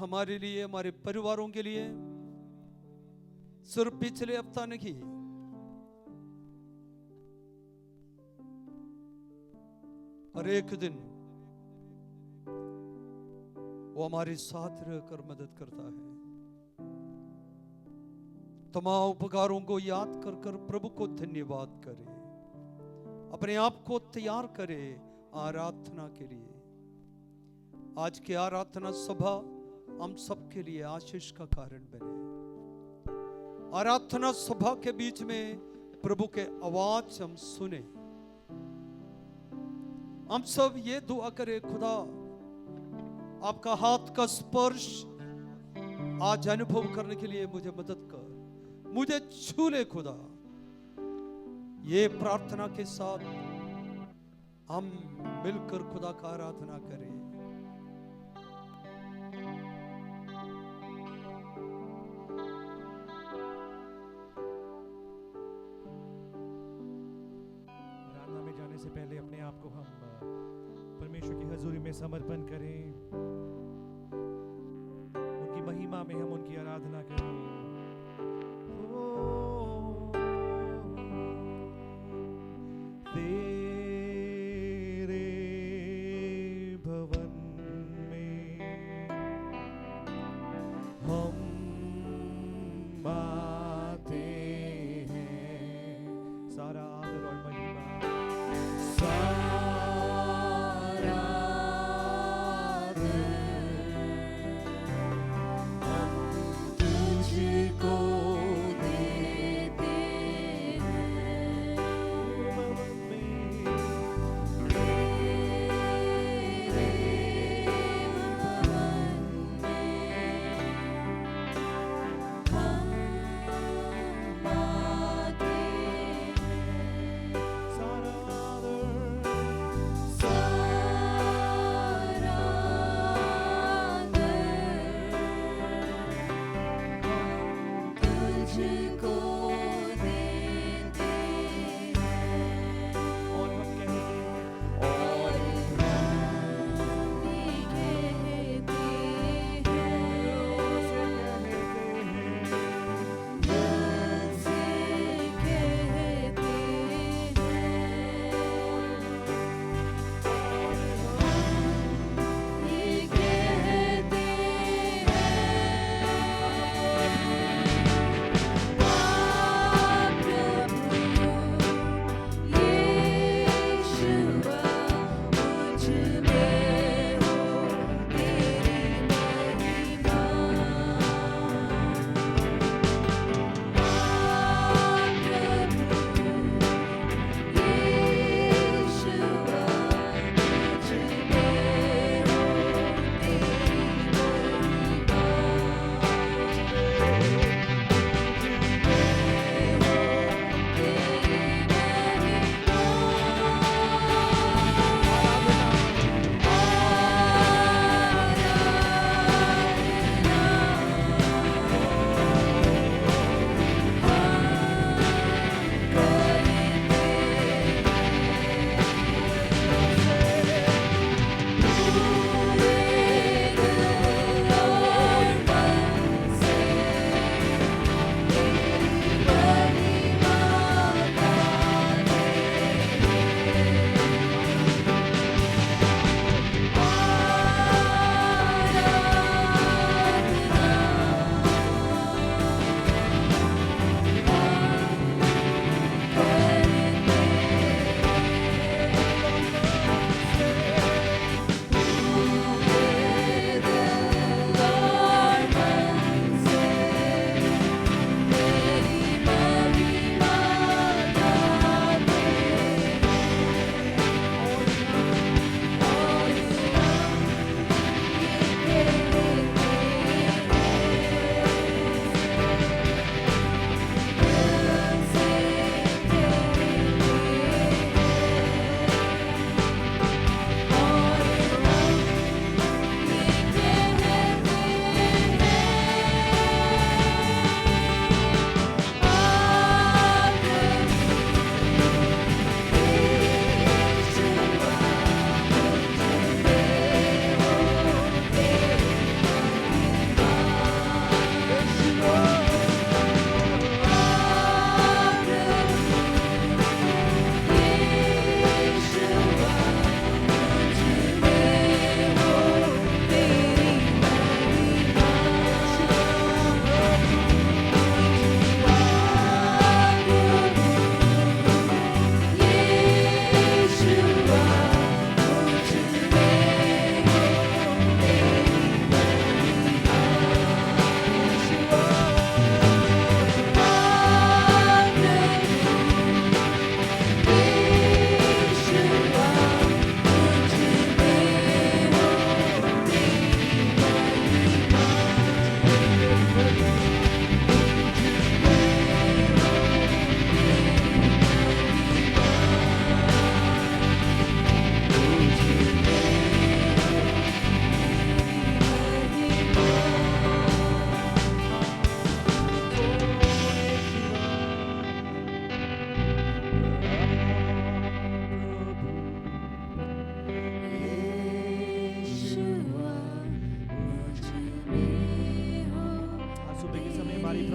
हमारे लिए, हमारे परिवारों के लिए सिर्फ पिछले हफ्ता नहीं, हर एक दिन वो हमारे साथ रहकर मदद करता है। तमाम उपकारों को याद कर कर प्रभु को धन्यवाद करें, अपने आप को तैयार करें आराधना के लिए। आज की आराधना सभा हम सबके लिए आशीष का कारण बने। आराधना सभा के बीच में प्रभु के आवाज हम सुने। हम सब ये दुआ करें, खुदा आपका हाथ का स्पर्श आज अनुभव करने के लिए मुझे मदद कर, मुझे छू ले खुदा। ये प्रार्थना के साथ हम मिलकर खुदा का आराधना करें। आराधना में जाने से पहले अपने आप को हम परमेश्वर की हजूरी में समर्पण करें, उनकी महिमा में हम उनकी आराधना करें। तेरे भवन में हम आते हैं, सारा आदर और महिमा तुझे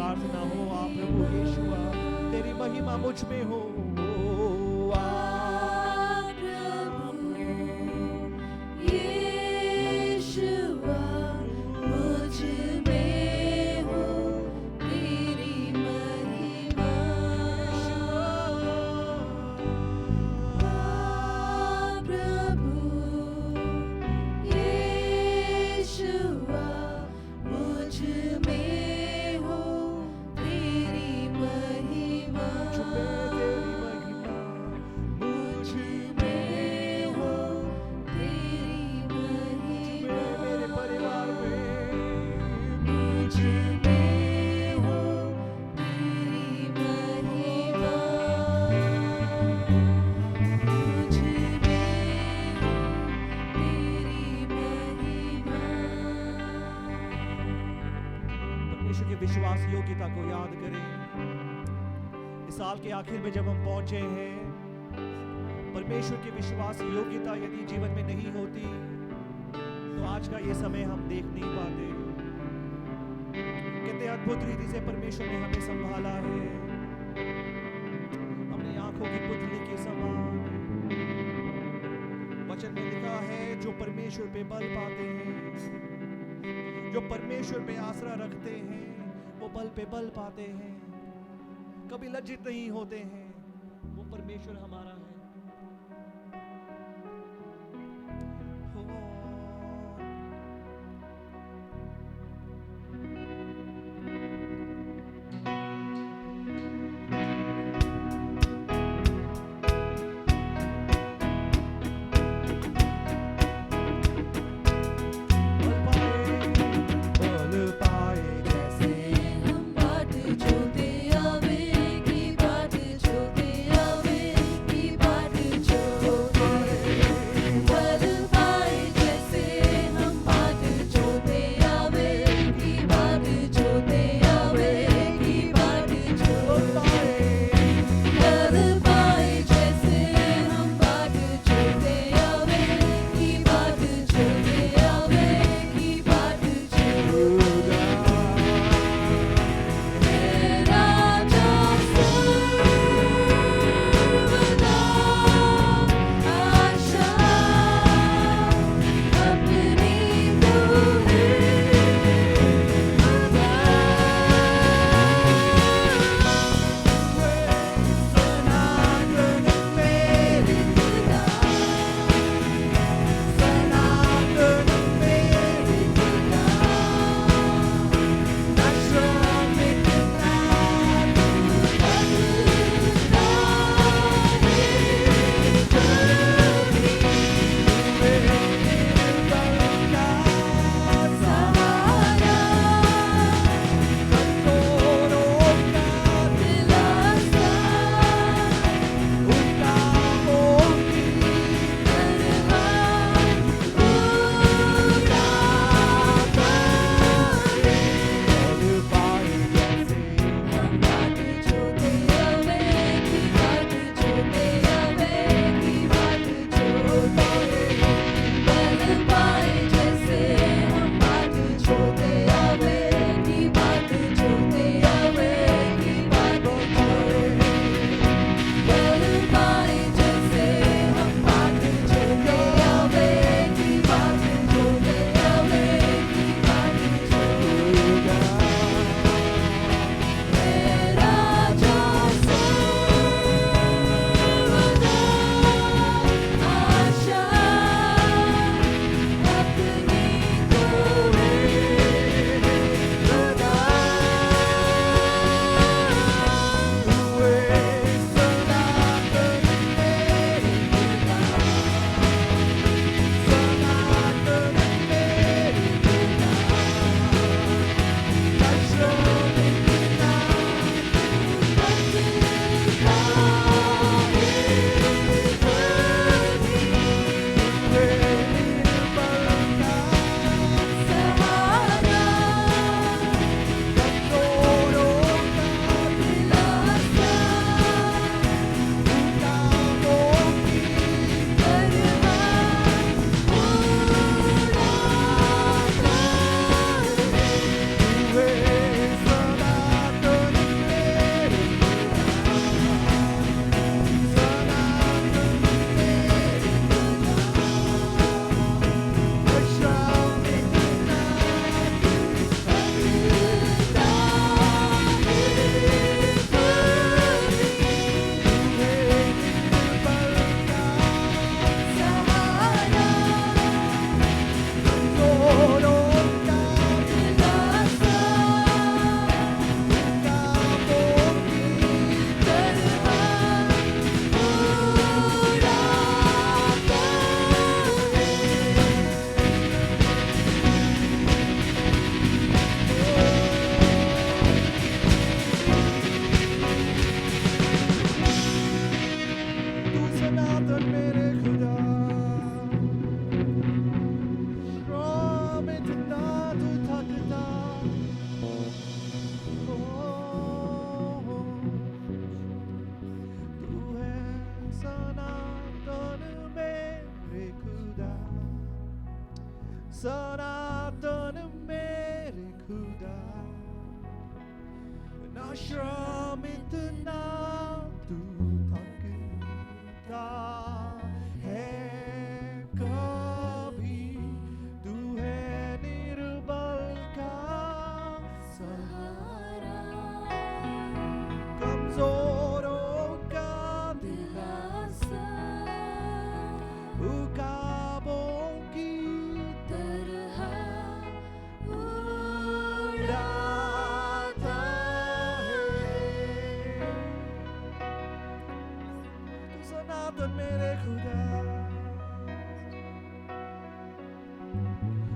प्रार्थना हो, आ प्रभु यीशुआ तेरी महिमा मुझ में हो। आ विश्वास योग्यता को याद करें। इस साल के आखिर में जब हम पहुंचे हैं, परमेश्वर की विश्वास योग्यता यदि जीवन में नहीं होती तो आज का ये समय हम देख नहीं पाते। कितने अद्भुत रीति से परमेश्वर ने हमें संभाला है, अपनी आंखों की पुतली के समान। वचन में लिखा है जो परमेश्वर पे बल पाते हैं, जो परमेश्वर पे आसरा रखते हैं, वो बल पे बल पाते हैं, कभी लज्जित नहीं होते हैं। वो परमेश्वर हमारा है। की सनातन मेरे खुदा, ना श्रमित ना तू थकता है कभी, तू है निर्बल का सहारा, कमजोरों का दिलासा, उकाबों की तरह उड़ाता है। तू सनातन मेरे खुदा,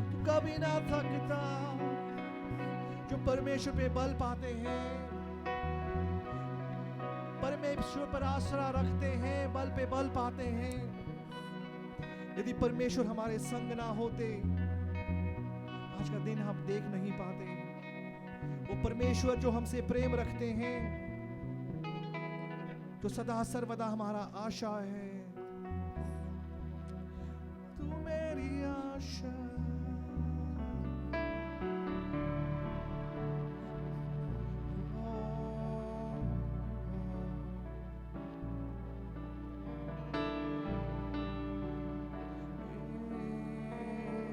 तू कभी ना थकता। जो परमेश्वर पे बल पाते हैं, परमेश्वर पर आसरा रखते हैं, बल पे बल पाते हैं। यदि परमेश्वर हमारे संग ना होते, आज का दिन हम देख नहीं पाते। वो परमेश्वर जो हमसे प्रेम रखते हैं, जो सदा सर्वदा हमारा आशा है। तू मेरी आशा,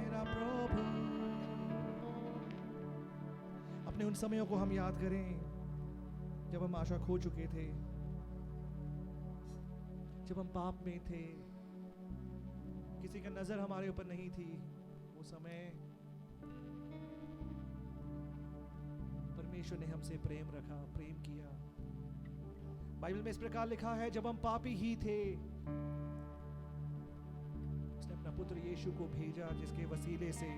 मेरा प्रभु। अपने उन समयों को हम याद करें जब हम आशा खो चुके थे, जब हम पाप में थे, किसी का नजर हमारे ऊपर नहीं थी। वो समय परमेश्वर ने हमसे प्रेम रखा, प्रेम किया। बाइबल में इस प्रकार लिखा है, जब हम पापी ही थे, उसने अपना पुत्र यीशु को भेजा, जिसके वसीले से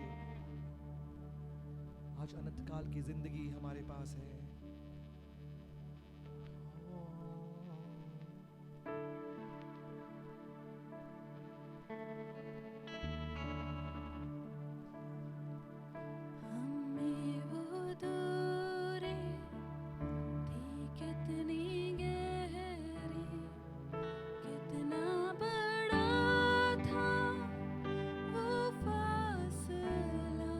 आज अनंत काल की जिंदगी हमारे पास है। हमें वो दूरी थी कितनी गहरी, कितना बड़ा था वो फासला,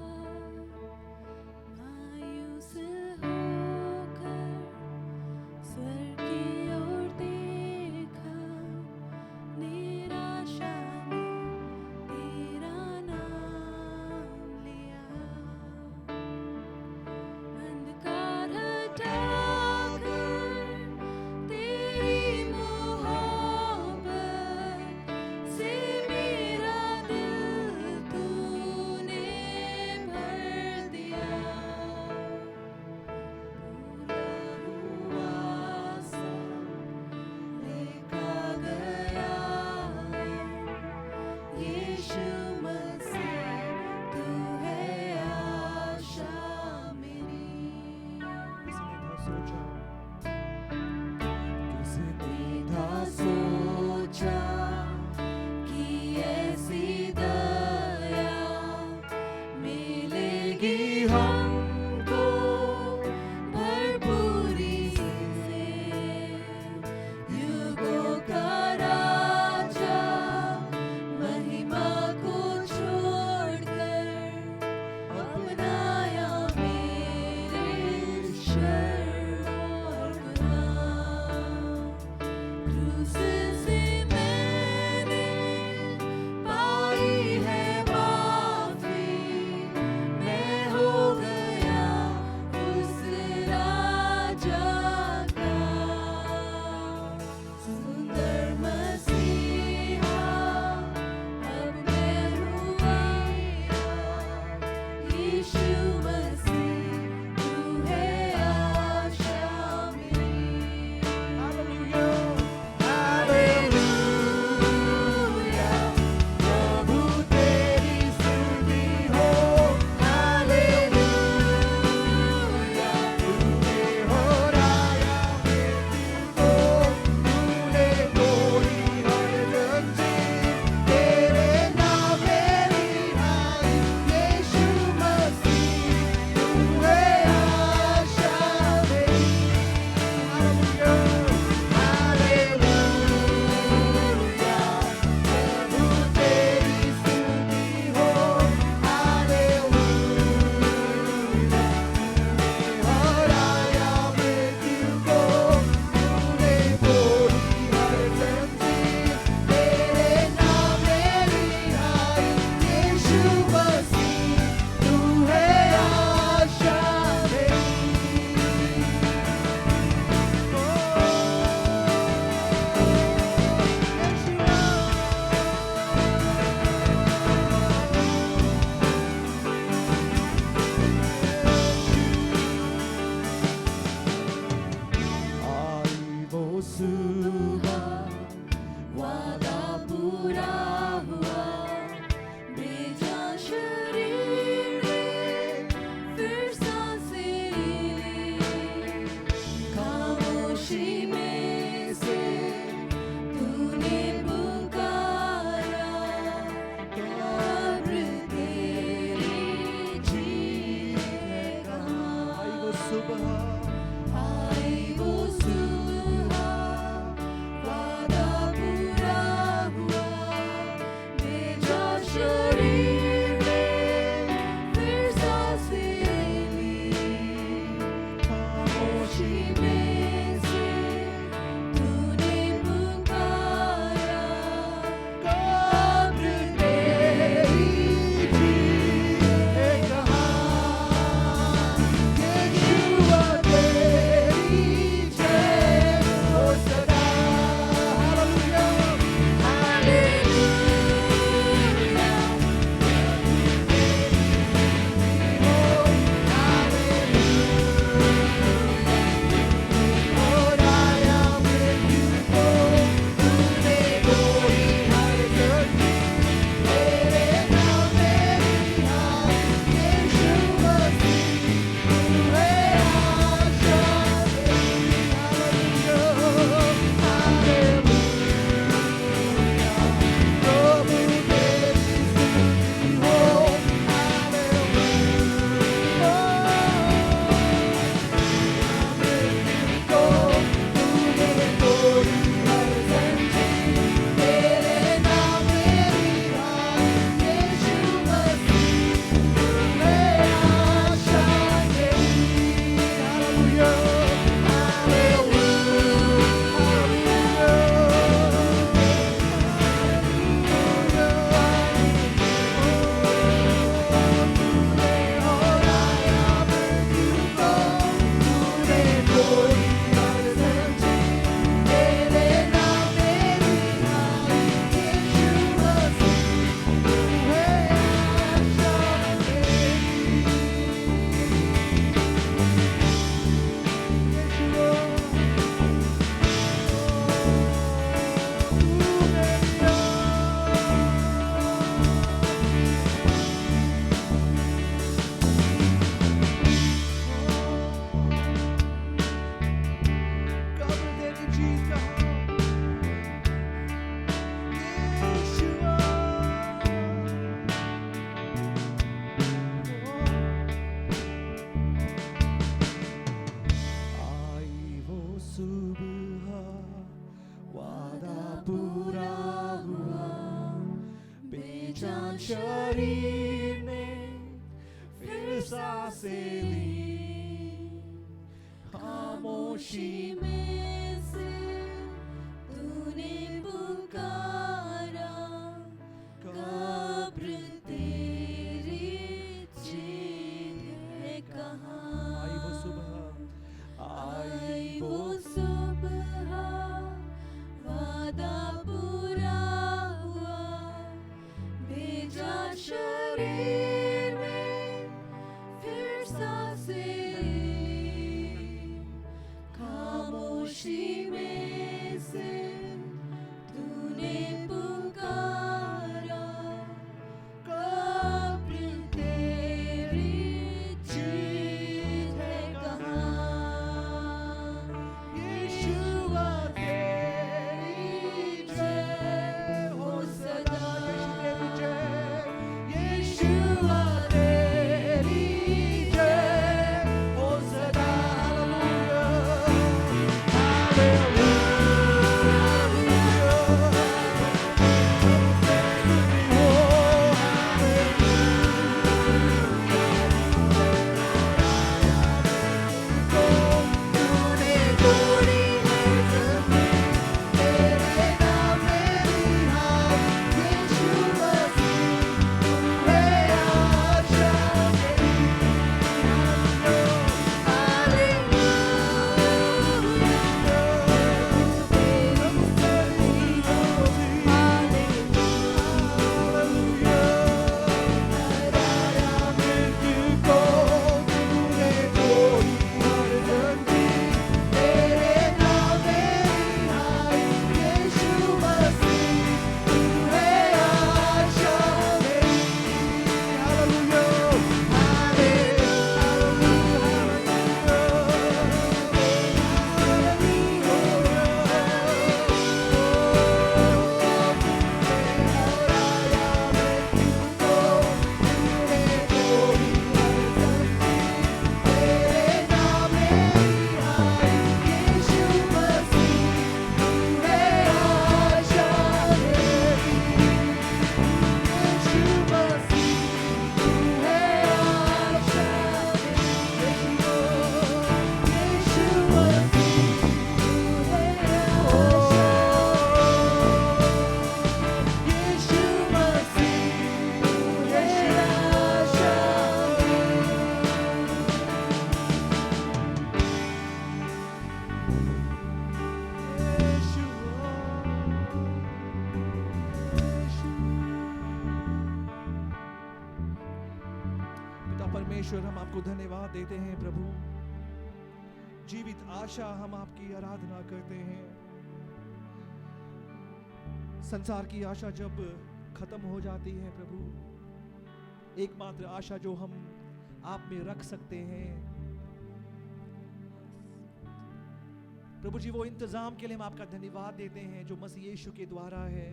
मायूस हो शरीर में फिर सांसें ली, खामोशी में से तूने पुकारा, कब्र तेरी चीखें कहाँ, यीशुआ तेरी जय हो सदा। पूरा हुआ, बेजान शरीर ने फिर सांसें ली, खामोशी में से तूने पुकारा, कब्र तेरी चीखें कहाँ। आई वो सुबह, आई वो सुबह, वादा पूरा हुआ, भेजा शरीर में फिर सांसें ली, खामोशी में से तूने पुकारा, कब्र तेरी चीखें कहाँ। यीशुआ तेरी जय हो सदा। यीशु परमेश्वर, हम आपको धन्यवाद देते हैं प्रभु। जीवित आशा हम आपकी आराधना करते हैं। संसार की आशा जब खत्म हो जाती है प्रभु, एकमात्र आशा जो हम आप में रख सकते हैं प्रभु जी, वो इंतजाम के लिए हम आपका धन्यवाद देते हैं जो मसीह यीशु के द्वारा है।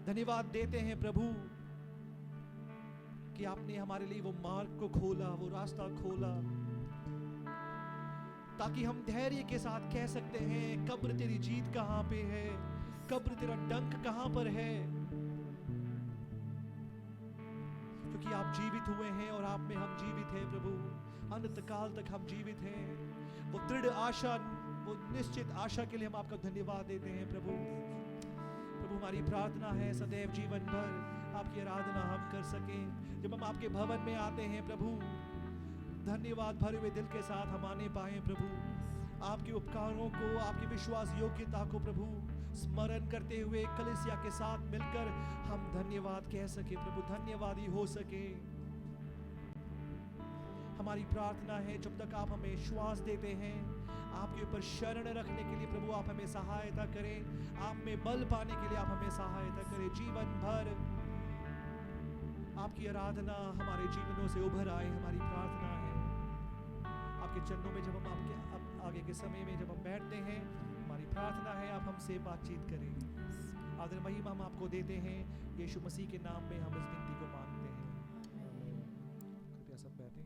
धन्यवाद देते हैं प्रभु कि आपने हमारे लिए वो मार्ग को खोला, वो रास्ता खोला, ताकि हम धैर्य के साथ कह सकते हैं कब्र तेरी जीत कहां पे है, कब्र तेरा डंक कहां पर है, क्योंकि आप जीवित हुए हैं और आप में हम जीवित हैं प्रभु। अनंत काल तक हम जीवित हैं। वो दृढ़ आशा, वो निश्चित आशा के लिए हम आपका धन्यवाद देते हैं प्रभु। प्रभु हमारी प्रार्थना है सदैव जीवन भर आपकी आराधना हम कर सकें। जब हम आपके भवन में आते हैं प्रभु, धन्यवाद भरे हुए दिल के साथ हम आने पाए प्रभु। आपके उपकारों को, आपकी विश्वास योग्यता को प्रभु स्मरण करते हुए कलीसिया के साथ मिलकर हम धन्यवाद कह सके प्रभु, धन्यवादी हो सके। हमारी प्रार्थना है जब तक आप हमें श्वास देते हैं, आपके ऊपर शरण रखने के लिए प्रभु आप हमें सहायता करें, आप में बल पाने के लिए आप हमें सहायता करें। जीवन भर आपकी आराधना हमारे जीवनों से उभर आए, हमारी प्रार्थना है। आपके चरणों में जब हम आपके आगे के समय में जब हम बैठते हैं, हमारी प्रार्थना है आप हमसे बातचीत करें। आदर महिमा हम आपको देते हैं, यीशु मसीह के नाम में हम इस विनती को मांगते हैं। कृपया सब बैठें।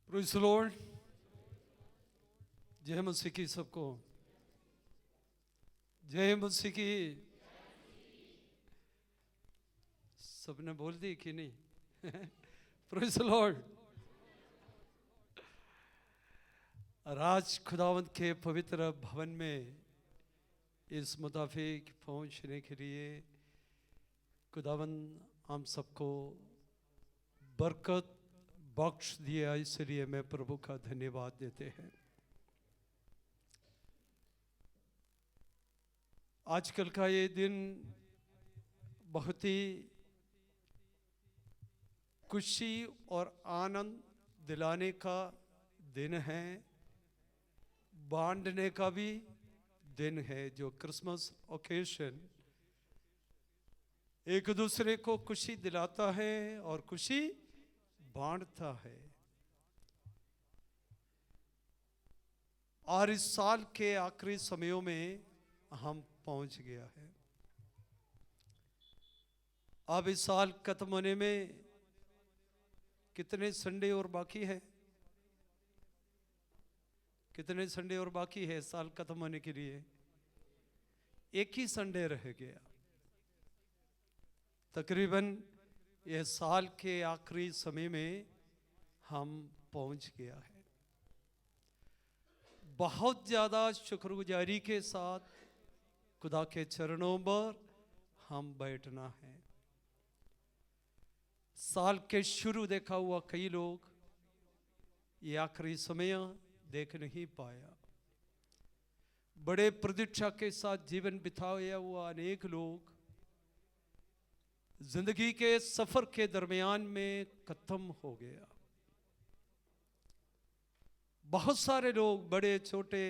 Praise the Lord. जय मसीह की सबको, जय मसीह की। सबने बोल दी कि नहीं? Praise the Lord. राज खुदावंत के पवित्र भवन में इस मुताबिक पहुंचने के लिए खुदावंत हम सबको बरकत बख्श दिया, इसलिए मैं प्रभु का धन्यवाद देते हैं। आजकल का ये दिन बहुत ही खुशी और आनंद दिलाने का दिन है, बांटने का भी दिन है। जो क्रिसमस ओकेशन एक दूसरे को खुशी दिलाता है और खुशी बांटता है। और इस साल के आखिरी समयों में हम पहुंच गया है। अब इस साल खत्म होने में कितने संडे और बाकी है? कितने संडे और बाकी है साल खत्म होने के लिए? एक ही संडे रह गया। तकरीबन यह साल के आखिरी समय में हम पहुंच गया है। बहुत ज़्यादा शुक्रगुजारी के साथ खुदा के चरणों पर हम बैठना है। साल के शुरू देखा हुआ कई लोग ये आखिरी समय देख नहीं पाया। बड़े प्रतीक्षा के साथ जीवन बिताया हुआ अनेक लोग जिंदगी के सफर के दरमियान में खत्म हो गया। बहुत सारे लोग बड़े छोटे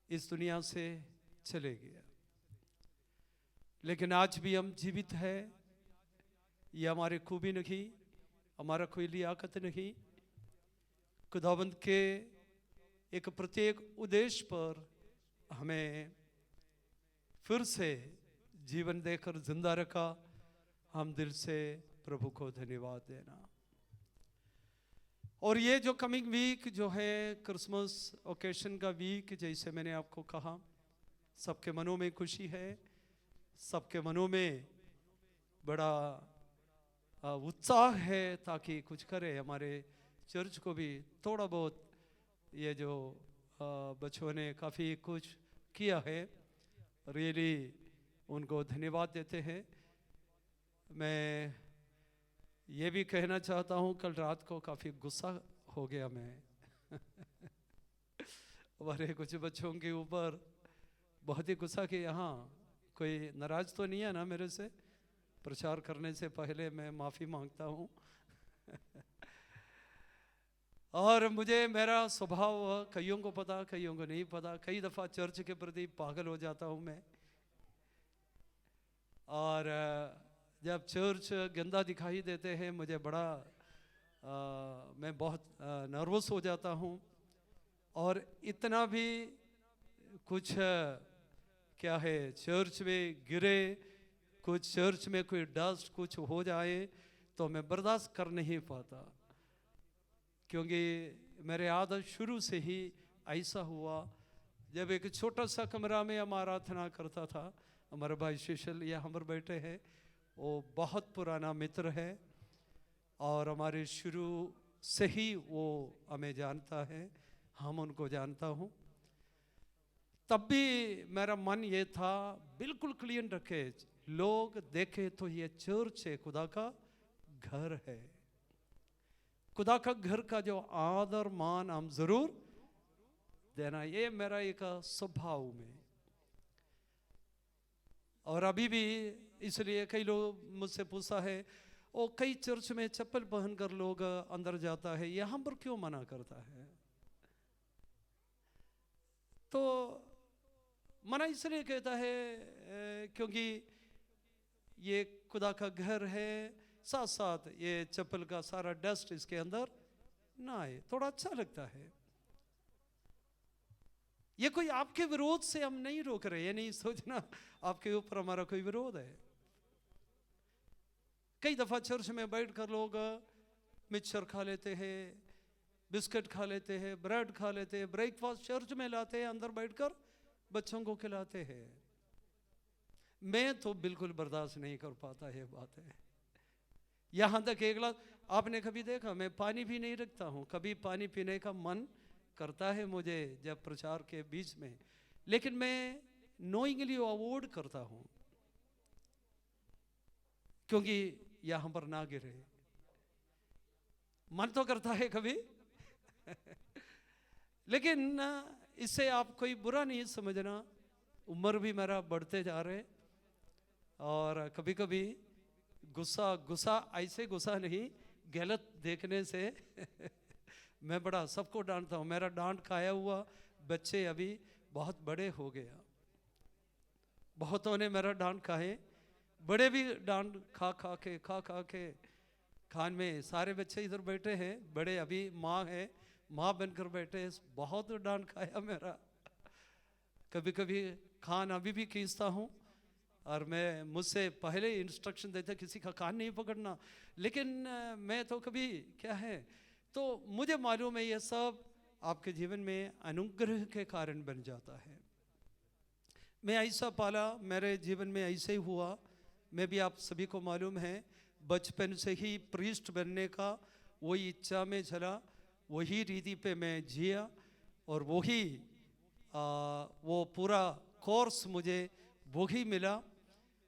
इस दुनिया से चले गए, लेकिन आज भी हम जीवित हैं। ये हमारे खूबी नहीं, हमारा कोई लियाकत नहीं, खुदावंद के एक प्रत्येक उद्देश्य पर हमें फिर से जीवन देकर जिंदा रखा हम दिल से प्रभु को धन्यवाद देना। और ये जो कमिंग वीक जो है क्रिसमस ओकेशन का वीक, जैसे मैंने आपको कहा, सबके मनों में खुशी है, सबके मनों में बड़ा उत्साह है ताकि कुछ करे। हमारे चर्च को भी थोड़ा बहुत ये जो बच्चों ने काफ़ी कुछ किया है, रियली उनको धन्यवाद देते हैं। मैं ये भी कहना चाहता हूँ, कल रात को काफ़ी गुस्सा हो गया मैं हमारे कुछ बच्चों के ऊपर बहुत ही गुस्सा किया। हाँ, कोई नाराज तो नहीं है ना मेरे से? प्रचार करने से पहले मैं माफ़ी मांगता हूँ और मुझे मेरा स्वभाव कईयों को पता, कईयों को नहीं पता। कई दफ़ा चर्च के प्रति पागल हो जाता हूँ मैं, और जब चर्च गंदा दिखाई देते हैं मुझे बड़ा मैं बहुत नर्वस हो जाता हूँ। और इतना भी कुछ क्या है, चर्च में गिरे, कुछ चर्च में कोई डस्ट कुछ हो जाए तो मैं बर्दाश्त कर नहीं पाता, क्योंकि मेरे आदत शुरू से ही ऐसा हुआ। जब एक छोटा सा कमरा में हम आराधना करता था, हमारे भाई शेषल ये हमारे बैठे हैं, वो बहुत पुराना मित्र है और हमारे शुरू से ही वो हमें जानता है, हम उनको जानता हूँ। तब भी मेरा मन ये था बिल्कुल क्लीन रखे, लोग देखे तो ये चर्च है, खुदा का घर है। खुदा का घर का जो आदर मान हम जरूर देना, ये मेरा एक स्वभाव में। और अभी भी इसलिए कई लोग मुझसे पूछा है, ओ कई चर्च में चप्पल पहनकर लोग अंदर जाता है, यहाँ पर क्यों मना करता है? तो मना इसलिए कहता है क्योंकि ये खुदा का घर है, साथ साथ ये चप्पल का सारा डस्ट इसके अंदर ना आए, थोड़ा अच्छा लगता है। ये कोई आपके विरोध से हम नहीं रोक रहे, ये नहीं सोचना आपके ऊपर हमारा कोई विरोध है। कई दफा चर्च में बैठकर लोग मिक्सचर खा लेते हैं, बिस्किट खा लेते हैं, ब्रेड खा लेते हैं, ब्रेकफास्ट चर्च में लाते हैं, अंदर बैठकर बच्चों को खिलाते हैं। मैं तो बिल्कुल बर्दाश्त नहीं कर पाता ये बात है। यहां तक एक गिलास आपने कभी देखा, मैं पानी भी नहीं रखता हूं, कभी पानी पीने का मन करता है मुझे जब प्रचार के बीच में, लेकिन मैं नोइंगली अवॉइड करता हूं क्योंकि यहां पर ना गिरे। मन तो करता है कभी लेकिन इससे आप कोई बुरा नहीं समझना, उम्र भी मेरा बढ़ते जा रहे, और कभी कभी गुस्सा ऐसे गुस्सा नहीं, गलत देखने से मैं बड़ा सबको डांटता हूँ। मेरा डांट खाया हुआ बच्चे अभी बहुत बड़े हो गया, बहुतों ने मेरा डांट खाए, बड़े भी डांट खा के खान में सारे बच्चे इधर बैठे हैं, बड़े अभी माँ बनकर बैठे हैं, बहुत डांट खाया मेरा। कभी कभी खान अभी भी खींचता हूँ, और मैं मुझसे पहले इंस्ट्रक्शन देता किसी का कान नहीं पकड़ना, लेकिन मैं तो कभी क्या है, तो मुझे मालूम है ये सब आपके जीवन में अनुग्रह के कारण बन जाता है। मैं ऐसा पाला, मेरे जीवन में ऐसे ही हुआ। मैं भी, आप सभी को मालूम है, बचपन से ही प्रीस्ट बनने का वही इच्छा में चला, वही रीति पे मैं जिया, और वही वो पूरा कोर्स मुझे वही मिला।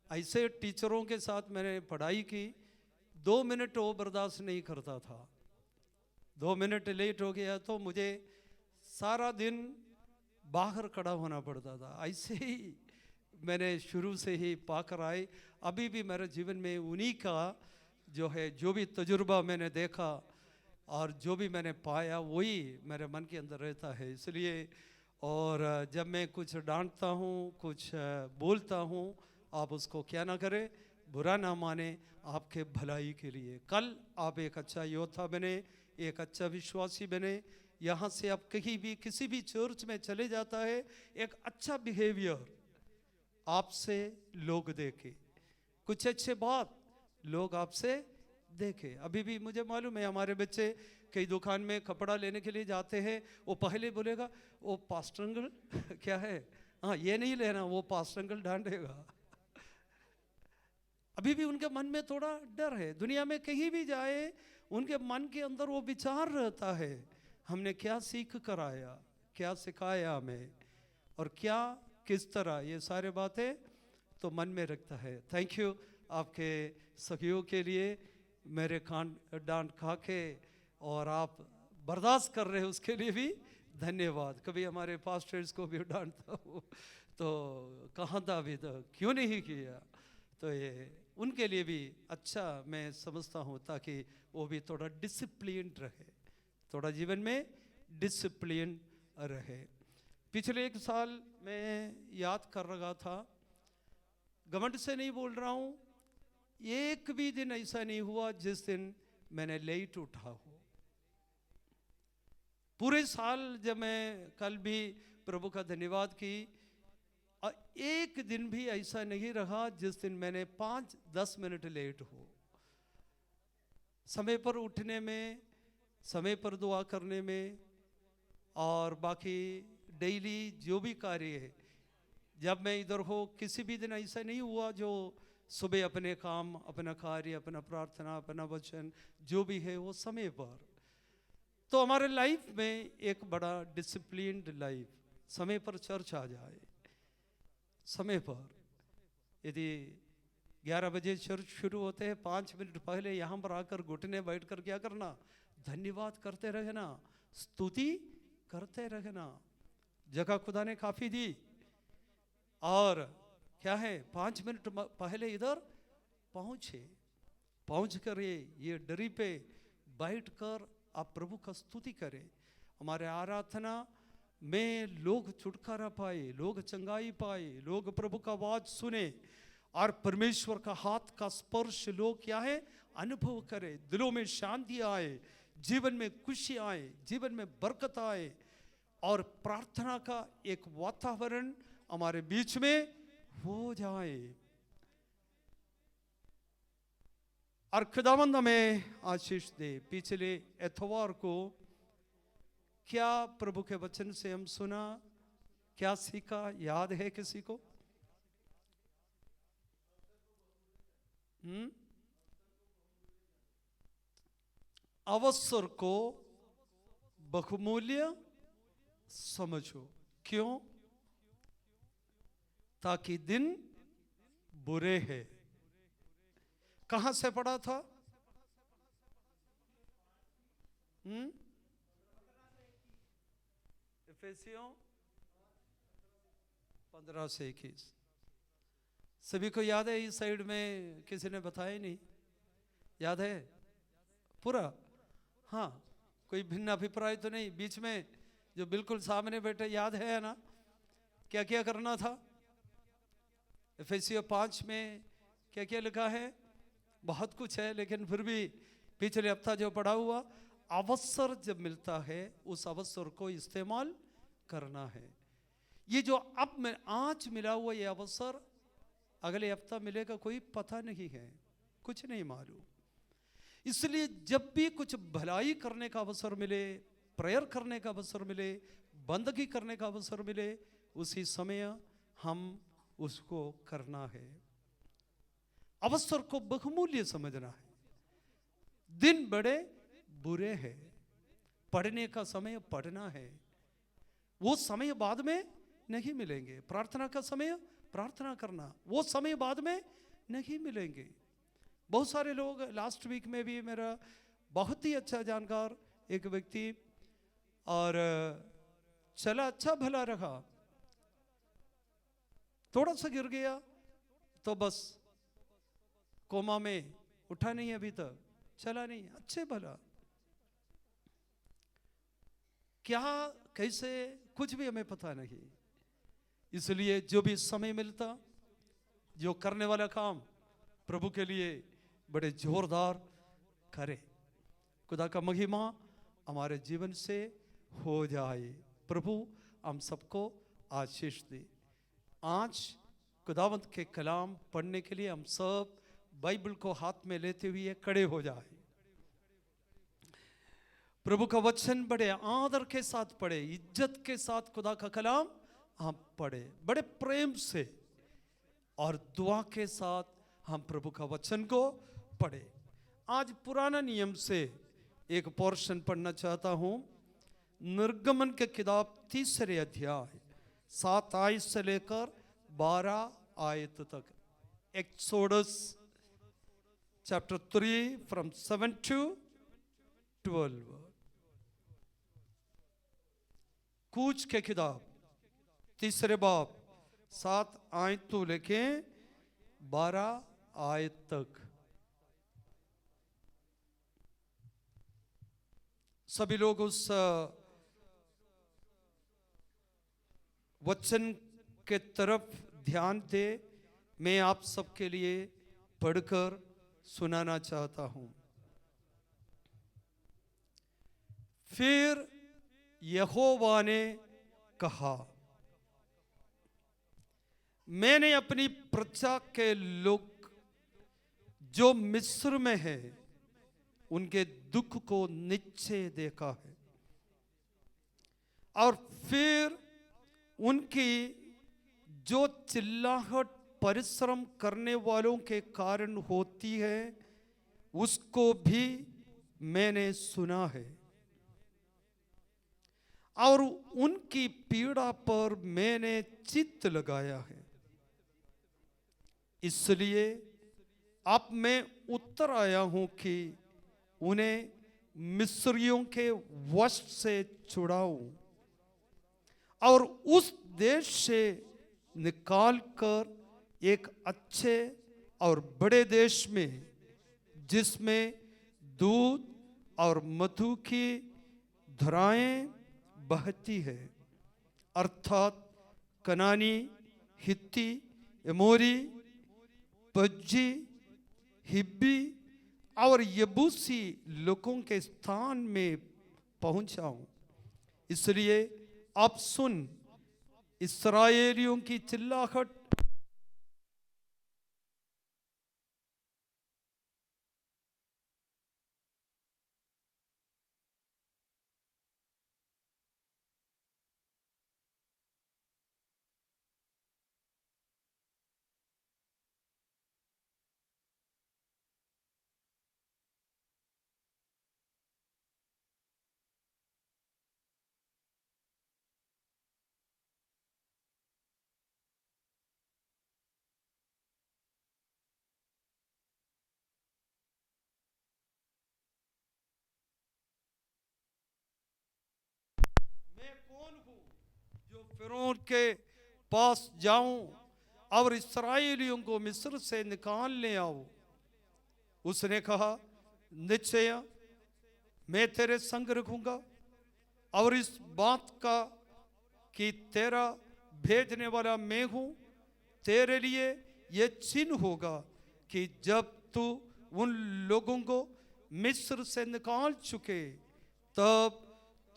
ऐसे टीचरों के साथ मैंने पढ़ाई की, 2 मिनट वो बर्दाश्त नहीं करता था, 2 मिनट लेट हो गया तो मुझे सारा दिन बाहर खड़ा होना पड़ता था। ऐसे ही मैंने शुरू से ही पाकर आए। अभी भी मेरे जीवन में उन्हीं का जो है, जो भी तजुर्बा मैंने देखा और जो भी मैंने पाया, वही मेरे मन के अंदर रहता है। इसलिए और जब मैं कुछ डांटता हूँ, कुछ बोलता हूँ, आप उसको क्या ना करें, बुरा ना माने, आपके भलाई के लिए। कल आप एक अच्छा योद्धा बने, एक अच्छा विश्वासी बने। यहाँ से आप कहीं भी किसी भी चर्च में चले जाता है, एक अच्छा बिहेवियर आपसे लोग देखे, कुछ अच्छे बात लोग आपसे देखे। अभी भी मुझे मालूम है, हमारे बच्चे कई दुकान में कपड़ा लेने के लिए जाते हैं, वो पहले बोलेगा वो पास्टर अंकल क्या है, हाँ ये नहीं लेना, वो पास्टर अंकल डांटेगा। अभी भी उनके मन में थोड़ा डर है। दुनिया में कहीं भी जाए उनके मन के अंदर वो विचार रहता है, हमने क्या सीख कर आया, क्या सिखाया हमें, और क्या किस तरह, ये सारे बातें तो मन में रखता है। थैंक यू आपके सहयोग के लिए, मेरे कान डांट खा के और आप बर्दाश्त कर रहे हो उसके लिए भी धन्यवाद। कभी हमारे पास्टर्स को भी डांटता हूँ तो कहाँ था अभी तक, क्यों नहीं किया, तो ये उनके लिए भी अच्छा मैं समझता हूँ, ताकि वो भी थोड़ा डिसिप्लिन रहे, थोड़ा जीवन में डिसिप्लिन रहे। पिछले एक साल मैं याद कर रहा था, घमंड से नहीं बोल रहा हूँ, एक भी दिन ऐसा नहीं हुआ जिस दिन मैंने लेट उठा हो। पूरे साल जब मैं कल भी प्रभु का धन्यवाद की, एक दिन भी ऐसा नहीं रहा जिस दिन मैंने 5-10 मिनट लेट हो। समय पर उठने में, समय पर दुआ करने में, और बाकी डेली जो भी कार्य है, जब मैं इधर हो किसी भी दिन ऐसा नहीं हुआ जो सुबह अपने काम, अपना कार्य, अपना प्रार्थना, अपना वचन जो भी है वो समय पर। तो हमारे लाइफ में एक बड़ा डिसिप्लिन्ड लाइफ, समय पर चर्च आ जाए, समय पर। यदि 11 बजे चर्च शुरू होते हैं, 5 मिनट पहले यहाँ पर आकर घुटने बैठकर क्या करना, धन्यवाद करते रहना, स्तुति करते रहना। जगह खुदा ने काफ़ी दी, और क्या है 5 मिनट पहले इधर पहुँच कर ये डरी पे बैठ कर आप प्रभु का स्तुति करें। हमारे आराधना में लोग छुटकारा पाए, लोग चंगाई पाए, लोग प्रभु का आवाज सुने, और परमेश्वर का हाथ का स्पर्श लोग क्या है अनुभव करें, दिलों में शांति आए, जीवन में खुशी आए, जीवन में बरकत आए, और प्रार्थना का एक वातावरण हमारे बीच में हो जाए। और खुदावंद हमें आशीष दे। पिछले एतवार को क्या प्रभु के वचन से हम सुना, क्या सीखा, याद है किसी को? अवसर को बहुमूल्य समझो। क्यों? ताकि दिन बुरे हैं। कहां से पढ़ा था? इफिसियों 15 से 21। सभी को याद है? इस साइड में किसी ने बताया नहीं, याद है पूरा? हाँ, कोई भिन्न अभिप्राय तो नहीं बीच में? जो बिल्कुल सामने बैठे याद है ना क्या क्या करना था? इफिसियों 5 में क्या क्या लिखा है? बहुत कुछ है, लेकिन फिर भी पिछले हफ्ता जो पढ़ा हुआ, अवसर जब मिलता है उस अवसर को इस्तेमाल करना है। ये जो अब में आज मिला हुआ ये अवसर अगले हफ्ता मिलेगा कोई पता नहीं है, कुछ नहीं मालूम। इसलिए जब भी कुछ भलाई करने का अवसर मिले, प्रेयर करने का अवसर मिले, बंदगी करने का अवसर मिले, उसी समय हम उसको करना है। अवसर को बहुमूल्य समझना है। दिन बड़े बुरे हैं, पढ़ने का समय पढ़ना है, वो समय बाद में नहीं मिलेंगे। प्रार्थना का समय प्रार्थना करना, वो समय बाद में नहीं मिलेंगे। बहुत सारे लोग, लास्ट वीक में भी मेरा बहुत ही अच्छा जानकार एक व्यक्ति, और चला अच्छा भला रहा, थोड़ा सा गिर गया तो बस कोमा में, उठा नहीं अभी तक, चला नहीं, अच्छे भला। क्या कैसे कुछ भी हमें पता नहीं। इसलिए जो भी समय मिलता, जो करने वाला काम प्रभु के लिए बड़े जोरदार करे, खुदा का महिमा हमारे जीवन से हो जाए। प्रभु हम सबको आशीष दे। आज खुदावंत के कलाम पढ़ने के लिए हम सब बाइबल को हाथ में लेते हुए खड़े हो जाए। प्रभु का वचन बड़े आदर के साथ पढ़े, इज्जत के साथ खुदा का कलाम हम पढ़े, बड़े प्रेम से और दुआ के साथ हम प्रभु का वचन को पढ़े। आज पुराना नियम से एक पोर्शन पढ़ना चाहता हूं। निर्गमन के किताब 3 अध्याय 7 आयत से लेकर 12 आयत तक। Exodus chapter 3 from 7 to 12। कूच के किताब 3 बाब 7 आयत तो लेके 12 आयत तक। सभी लोग उस वचन के तरफ ध्यान दे। मैं आप सबके लिए पढ़कर सुनाना चाहता हूं। फिर यहोवा ने कहा, मैंने अपनी प्रजा के लोग जो मिस्र में है उनके दुख को निश्चय देखा है, और फिर उनकी जो चिल्लाहट परिश्रम करने वालों के कारण होती है उसको भी मैंने सुना है, और उनकी पीड़ा पर मैंने चित्त लगाया है। इसलिए अब मैं उतर आया हूं कि उन्हें मिस्रियों के वश से छुड़ाऊं और उस देश से निकालकर एक अच्छे और बड़े देश में, जिसमें दूध और मधु की धाराएं बहती है, अर्थात कनानी, हित्ती, एमोरी, पज्जी, हिब्बी और यबूसी लोगों के स्थान में पहुंचाऊं। इसलिए अब सुन, इस्राएलियों की चिल्लाहट मैं कौन हूं जो फिरौन के पास जाऊं और इस्राएलियों को मिस्र से निकाल ले आऊं। उसने कहा, निश्चय मैं तेरे संग रखूंगा, और इस बात का कि तेरा भेजने वाला मैं हूं, तेरे लिए यह चिन्ह होगा कि जब तू उन लोगों को मिस्र से निकाल चुके तब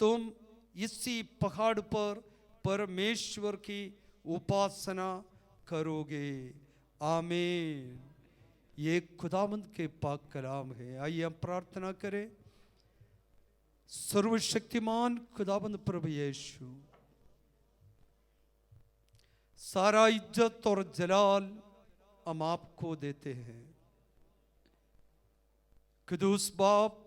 तुम इसी पहाड़ पर परमेश्वर की उपासना करोगे। आमीन। ये खुदावंद के पाक कलाम है। आइए हम प्रार्थना करें। सर्वशक्तिमान खुदावंद प्रभु यीशु, सारा इज्जत और जलाल हम आपको देते हैं। कुदूस बाप,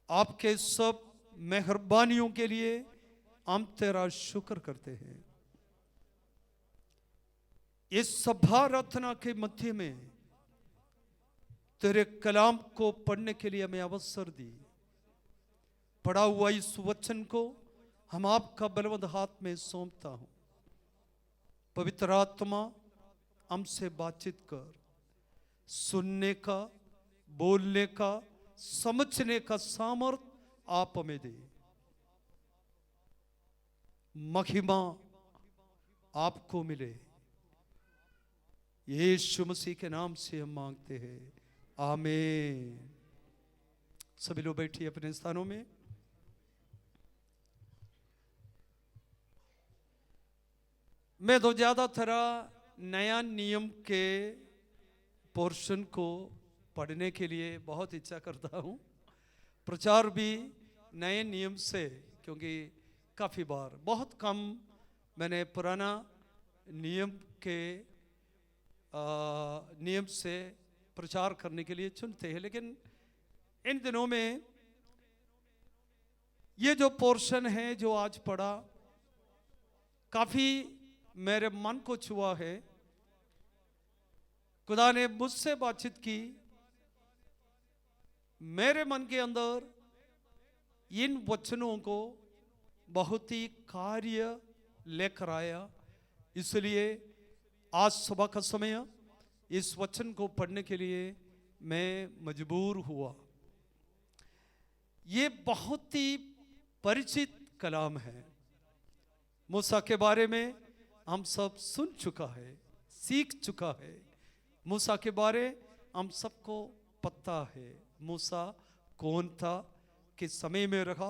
आपके सब मेहरबानियों के लिए हम तेरा शुक्र करते हैं। इस सभा रचना के मध्य में तेरे कलाम को पढ़ने के लिए हमें अवसर दी। पढ़ा हुआ इस वचन को हम आपका बलवंत हाथ में सौंपता हूं। पवित्र आत्मा, हमसे बातचीत कर। सुनने का, बोलने का, समझने का सामर्थ आप हमें दे। महिमा आपको मिले। यीशु मसीह के नाम से हम मांगते हैं, आमीन। सभी लोग बैठिए अपने स्थानों में। मैं तो ज्यादातर नया नियम के पोर्शन को पढ़ने के लिए बहुत इच्छा करता हूँ। प्रचार भी नए नियम से, क्योंकि काफ़ी बार बहुत कम मैंने पुराना नियम के नियम से प्रचार करने के लिए चुनते हैं, लेकिन इन दिनों में ये जो पोर्शन है जो आज पढ़ा काफ़ी मेरे मन को छुआ है। खुदा ने मुझसे बातचीत की, मेरे मन के अंदर इन वचनों को बहुत ही कार्य लेकर आया। इसलिए आज सुबह का समय इस वचन को पढ़ने के लिए मैं मजबूर हुआ। ये बहुत ही परिचित कलाम है। मूसा के बारे में हम सब सुन चुका है, सीख चुका है। मूसा के बारे हम सबको पता है। मूसा कौन था, किस समय में रहा,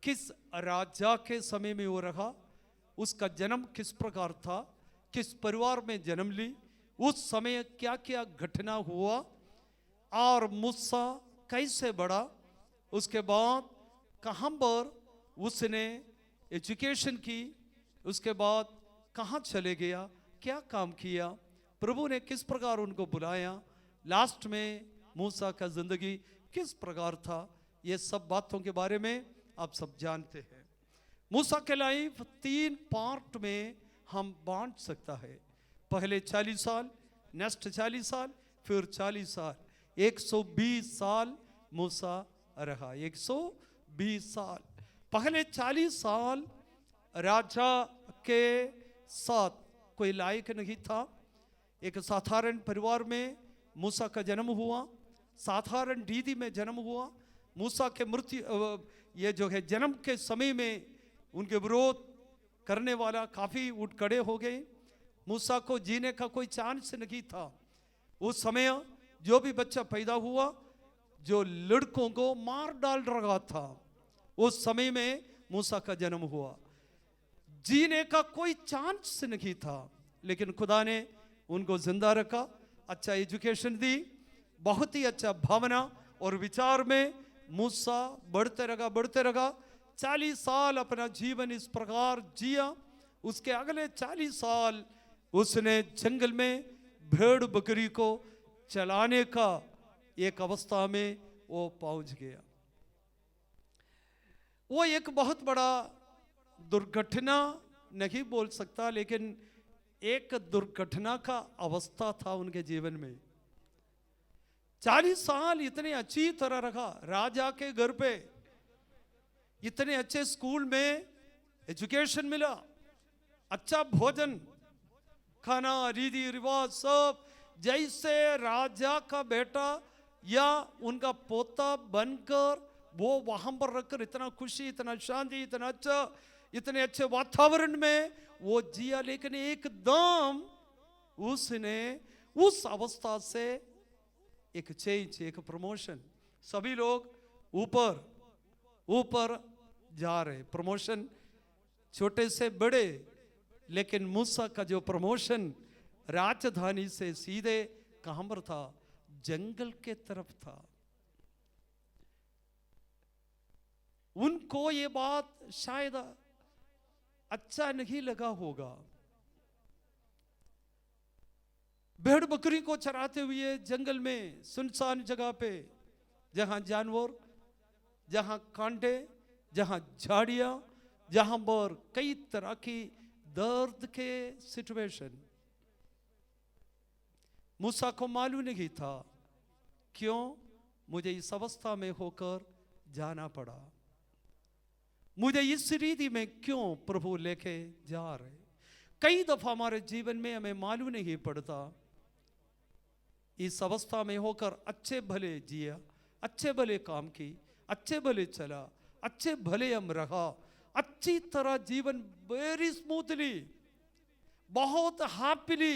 किस राजा के समय में वो रहा, उसका जन्म किस प्रकार था, किस परिवार में जन्म ली, उस समय क्या क्या घटना हुआ और मूसा कैसे बढ़ा, उसके बाद कहाँ पर उसने एजुकेशन की, उसके बाद कहाँ चले गया, क्या काम किया, प्रभु ने किस प्रकार उनको बुलाया, लास्ट में मूसा का जिंदगी किस प्रकार था, ये सब बातों के बारे में आप सब जानते हैं। मूसा के लाइफ 3 पार्ट में हम बांट सकता है। पहले 40 साल, नेक्स्ट 40 साल, फिर 40 साल, 120 साल मूसा रहा। 120 साल, पहले 40 साल राजा के साथ कोई लायक नहीं था। एक साधारण परिवार में मूसा का जन्म हुआ, साधारण रीति में जन्म हुआ। मूसा के मृत्यु ये जो है जन्म के समय में उनके विरोध करने वाला काफ़ी उठ खड़े हो गए। मूसा को जीने का कोई चांस नहीं था। उस समय जो भी बच्चा पैदा हुआ, जो लड़कों को मार डाल रहा था, उस समय में मूसा का जन्म हुआ। जीने का कोई चांस नहीं था, लेकिन खुदा ने उनको जिंदा रखा, अच्छा एजुकेशन दी, बहुत ही अच्छा भावना और विचार में मूसा बढ़ते रहा। 40 साल अपना जीवन इस प्रकार जिया। उसके अगले 40 साल उसने जंगल में भेड़ बकरी को चलाने का एक अवस्था में वो पहुंच गया। वो एक बहुत बड़ा दुर्घटना नहीं बोल सकता, लेकिन एक दुर्घटना का अवस्था था उनके जीवन में। 40 साल इतने अच्छी तरह रखा, राजा के घर पे, इतने अच्छे स्कूल में एजुकेशन मिला, अच्छा भोजन खाना, रीति रिवाज सब जैसे राजा का बेटा या उनका पोता बनकर वो वहां पर रखकर इतना खुशी, इतना शांति, इतना अच्छा, इतने अच्छे वातावरण में वो जिया। लेकिन एकदम उसने उस अवस्था से एक चेंज, एक प्रमोशन, सभी लोग ऊपर ऊपर जा रहे, प्रमोशन छोटे से बड़े, लेकिन मूसा का जो प्रमोशन राजधानी से सीधे कहां पर था, जंगल के तरफ था। उनको ये बात शायद अच्छा नहीं लगा होगा। भेड़ बकरी को चराते हुए जंगल में सुनसान जगह पे, जहां जानवर, जहां कांटे, जहां झाड़ियां, जहां पर कई तरह की दर्द के सिचुएशन, मूसा को मालूम नहीं था क्यों मुझे इस अवस्था में होकर जाना पड़ा, मुझे इस रीति में क्यों प्रभु लेके जा रहे। कई दफा हमारे जीवन में हमें मालूम नहीं पड़ता, इस अवस्था में होकर अच्छे भले जिया, अच्छे भले काम की, अच्छे भले चला, अच्छे भले हम रहा, अच्छी तरह जीवन वेरी स्मूथली, बहुत हैप्पीली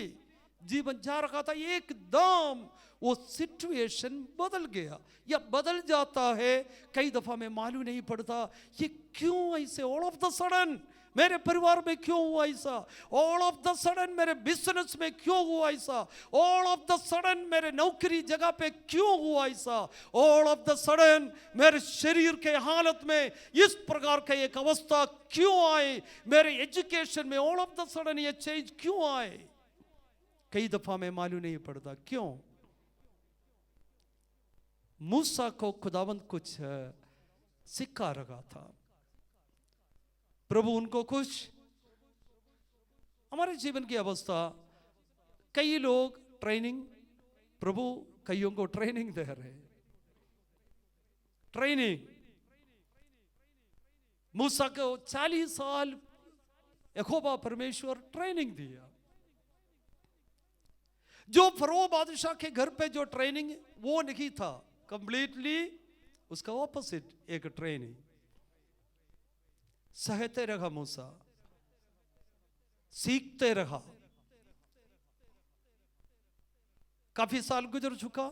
जीवन जा रखा था। एकदम वो सिचुएशन बदल गया या बदल जाता है। कई दफा में मालूम नहीं पड़ता ये क्यों ऐसे ऑल ऑफ द सडन मेरे परिवार में क्यों हुआ ऐसा? ऑल ऑफ द सडन मेरे बिजनेस में क्यों हुआ ऐसा? ऑल ऑफ द सडन मेरे नौकरी जगह पे क्यों हुआ ऐसा? ऑल ऑफ द सडन मेरे शरीर के हालत में इस प्रकार का एक अवस्था क्यों आए? मेरे एजुकेशन में ऑल ऑफ द सडन ये चेंज क्यों आए? कई दफा मैं मालूम नहीं पड़ता क्यों। मूसा को खुदावंद कुछ सिखा रखा था, प्रभु उनको कुछ। हमारे जीवन की अवस्था, कई लोग ट्रेनिंग, प्रभु कईयों को ट्रेनिंग दे रहे हैं। ट्रेनिंग, मूसा को 40 साल यहोवा परमेश्वर ट्रेनिंग दिया। जो फरो बादशाह के घर पे जो ट्रेनिंग वो नहीं था, कंप्लीटली उसका ऑपोजिट एक ट्रेनिंग। सहते रहा मूसा, सीखते रहा। काफी साल गुजर चुका।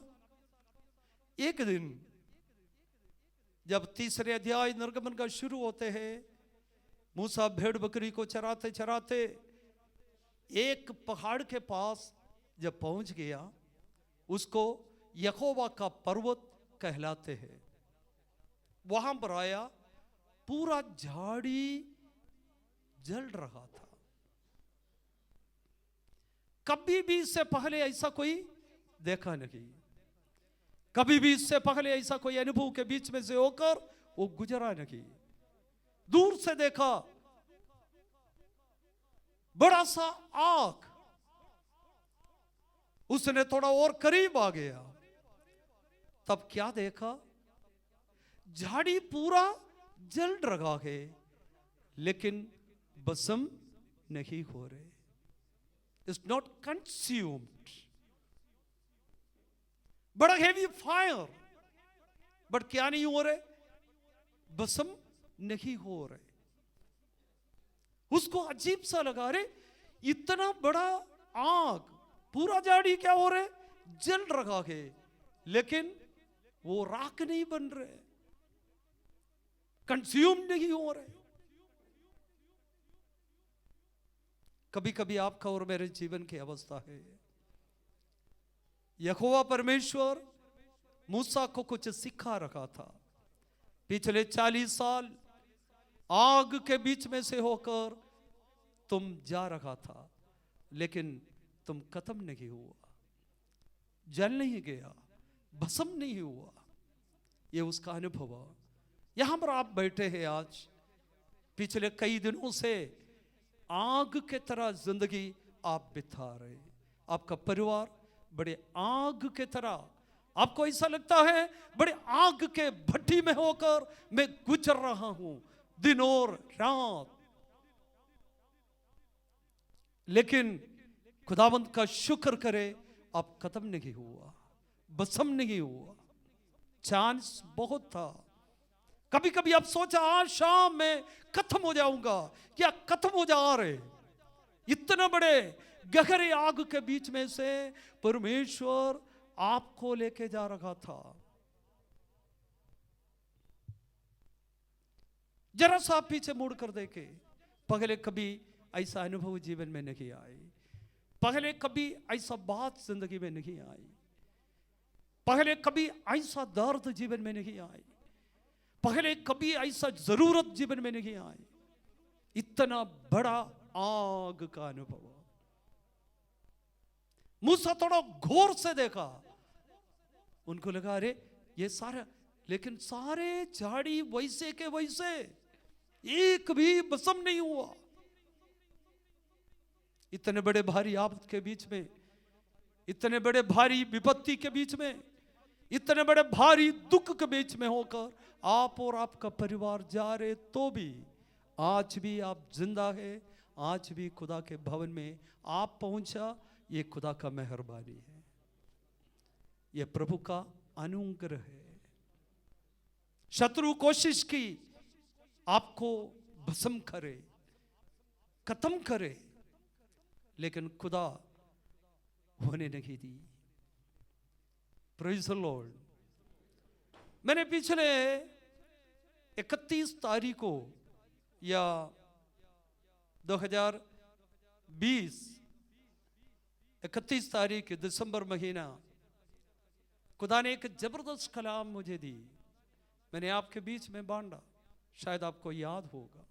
एक दिन जब तीसरे अध्याय निर्गमन का शुरू होते हैं, मूसा भेड़ बकरी को चराते चराते एक पहाड़ के पास जब पहुंच गया, उसको यहोवा का पर्वत कहलाते हैं। वहां पर आया, पूरा झाड़ी जल रहा था। कभी भी इससे पहले ऐसा कोई देखा नहीं, कभी भी इससे पहले ऐसा कोई अनुभव के बीच में से होकर वो गुजरा नहीं। दूर से देखा बड़ा सा आग, उसने थोड़ा और करीब आ गया, तब क्या देखा? झाड़ी पूरा जल रहा है लेकिन भस्म नहीं हो रहे। It's not consumed. बड़ा हेवी फायर, बट क्या नहीं हो रहे? भस्म नहीं हो रहे। उसको अजीब सा लगा, रे इतना बड़ा आग, पूरा झाड़ी क्या हो रहे? जल रहा है लेकिन वो राख नहीं बन रहे, कंज्यूम नहीं हो रहे। कभी कभी आपका और मेरे जीवन की अवस्था है। यहोवा परमेश्वर मूसा को कुछ सिखा रखा था। पिछले 40 साल आग के बीच में से होकर तुम जा रहा था, लेकिन तुम खत्म नहीं हुआ, जल नहीं गया, भस्म नहीं हुआ। ये उसका अनुभव। यहां पर आप बैठे हैं आज, पिछले कई दिनों से आग के तरह जिंदगी आप बिता रहे। आपका परिवार बड़े आग के तरह, आपको ऐसा लगता है बड़े आग के भट्टी में होकर मैं गुजर रहा हूं दिन और रात। लेकिन खुदावंत का शुक्र करे, आप खत्म नहीं हुआ, भस्म नहीं हुआ। चांस बहुत था। कभी कभी आप सोचा आज शाम में खत्म हो जाऊंगा, क्या खत्म हो जा रहे। इतना बड़े गहरे आग के बीच में से परमेश्वर आपको लेके जा रहा था। जरा सा आप पीछे मुड़ कर देखे, पहले कभी ऐसा अनुभव जीवन में नहीं आई, पहले कभी ऐसा बात जिंदगी में नहीं आई, पहले कभी ऐसा दर्द जीवन में नहीं आई, पहले कभी ऐसा जरूरत जीवन में नहीं आई। इतना बड़ा आग का अनुभव। मूसा थोड़ा गौर से देखा, उनको लगा अरे ये सारा, लेकिन सारे झाड़ी वैसे के वैसे, एक भी भस्म नहीं हुआ। इतने बड़े भारी आफत के बीच में, इतने बड़े भारी विपत्ति के बीच में, इतने बड़े भारी दुख के बीच में होकर आप और आपका परिवार जा रहे, तो भी आज भी आप जिंदा है, आज भी खुदा के भवन में आप पहुंचा। ये खुदा का मेहरबानी है, ये प्रभु का अनुग्रह है। शत्रु कोशिश की आपको भस्म करे, खत्म करे, लेकिन खुदा होने नहीं दी। Praise the Lord. मैंने पिछले 31 तारीख को या 2020 31 तारीख दिसंबर महीना खुदा ने एक जबरदस्त कलाम मुझे दी, मैंने आपके बीच में बांटा, शायद आपको याद होगा।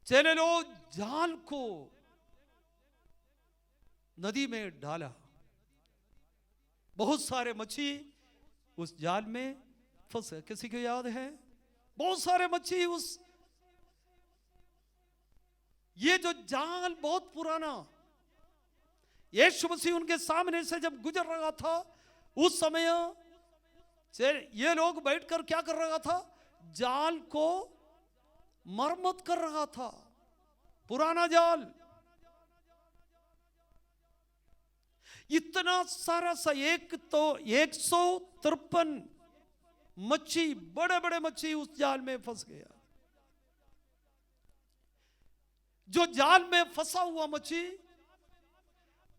चले लो जाल को नदी में डाला, बहुत सारे मच्छी उस जाल में फंसे। किसी को याद है? बहुत सारे मच्छी उस, ये जो जाल बहुत पुराना, यीशु मसीह उनके सामने से जब गुजर रहा था उस समय ये लोग बैठकर क्या कर रहा था? जाल को मरम्मत कर रहा था, पुराना जाल। इतना सारा सा, एक तो 153 मच्छी, बड़े बड़े मच्छी उस जाल में फंस गया। जो जाल में फंसा हुआ मच्छी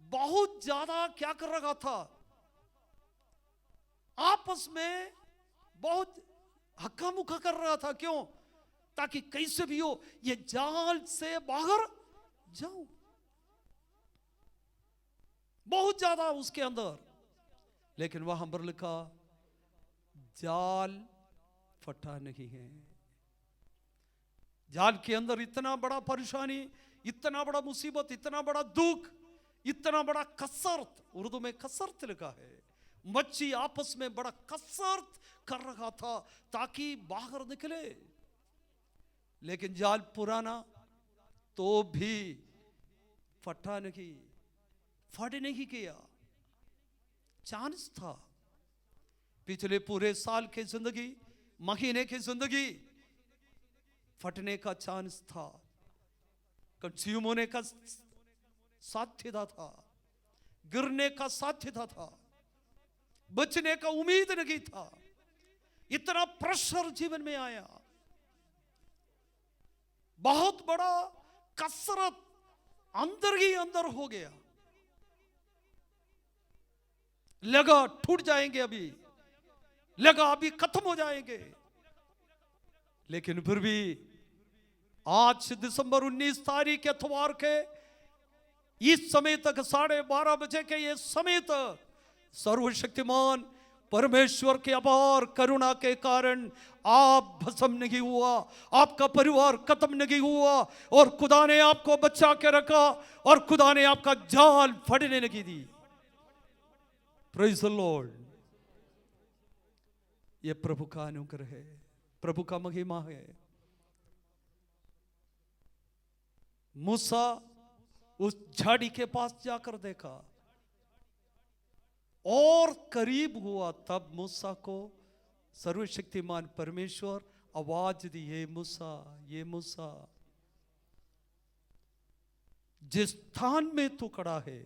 बहुत ज्यादा क्या कर रहा था? आपस में बहुत हक्का मुक्का कर रहा था। क्यों? ताकि कैसे भी हो ये जाल से बाहर जाऊं। बहुत ज्यादा उसके अंदर, लेकिन वहां पर लिखा जाल फटा नहीं है। जाल के अंदर इतना बड़ा परेशानी, इतना बड़ा मुसीबत, इतना बड़ा दुख, इतना बड़ा कसरत, उर्दू में कसरत लिखा है। मच्छी आपस में बड़ा कसरत कर रहा था ताकि बाहर निकले, लेकिन जाल पुराना तो भी फटा नहीं, फट नहीं किया। चांस था। पिछले पूरे साल की जिंदगी, महीने की जिंदगी फटने का चांस था, कंज्यूम होने का साध्यता था, गिरने का साध्यता था, बचने का उम्मीद नहीं था। इतना प्रेशर जीवन में आया, बहुत बड़ा कसरत अंदर ही अंदर हो गया। लगा टूट जाएंगे, अभी लगा अभी खत्म हो जाएंगे, लेकिन फिर भी आज दिसंबर 19 तारीख एतवार के इस समय तक, 12:30 बजे के ये समय तक, सर्वशक्तिमान परमेश्वर के अपार करुणा के कारण आप भस्म नहीं हुआ, आपका परिवार खत्म नहीं हुआ, और खुदा ने आपको बचा के रखा, और खुदा ने आपका जाल फटने नहीं दी। Praise the Lord. ये प्रभु का अनुग्रह है, प्रभु का महिमा है। मूसा उस झाड़ी के पास जाकर देखा और करीब हुआ, तब मूसा को सर्वशक्तिमान परमेश्वर आवाज दी, ये मूसा, ये मूसा, जिस स्थान में तू खड़ा है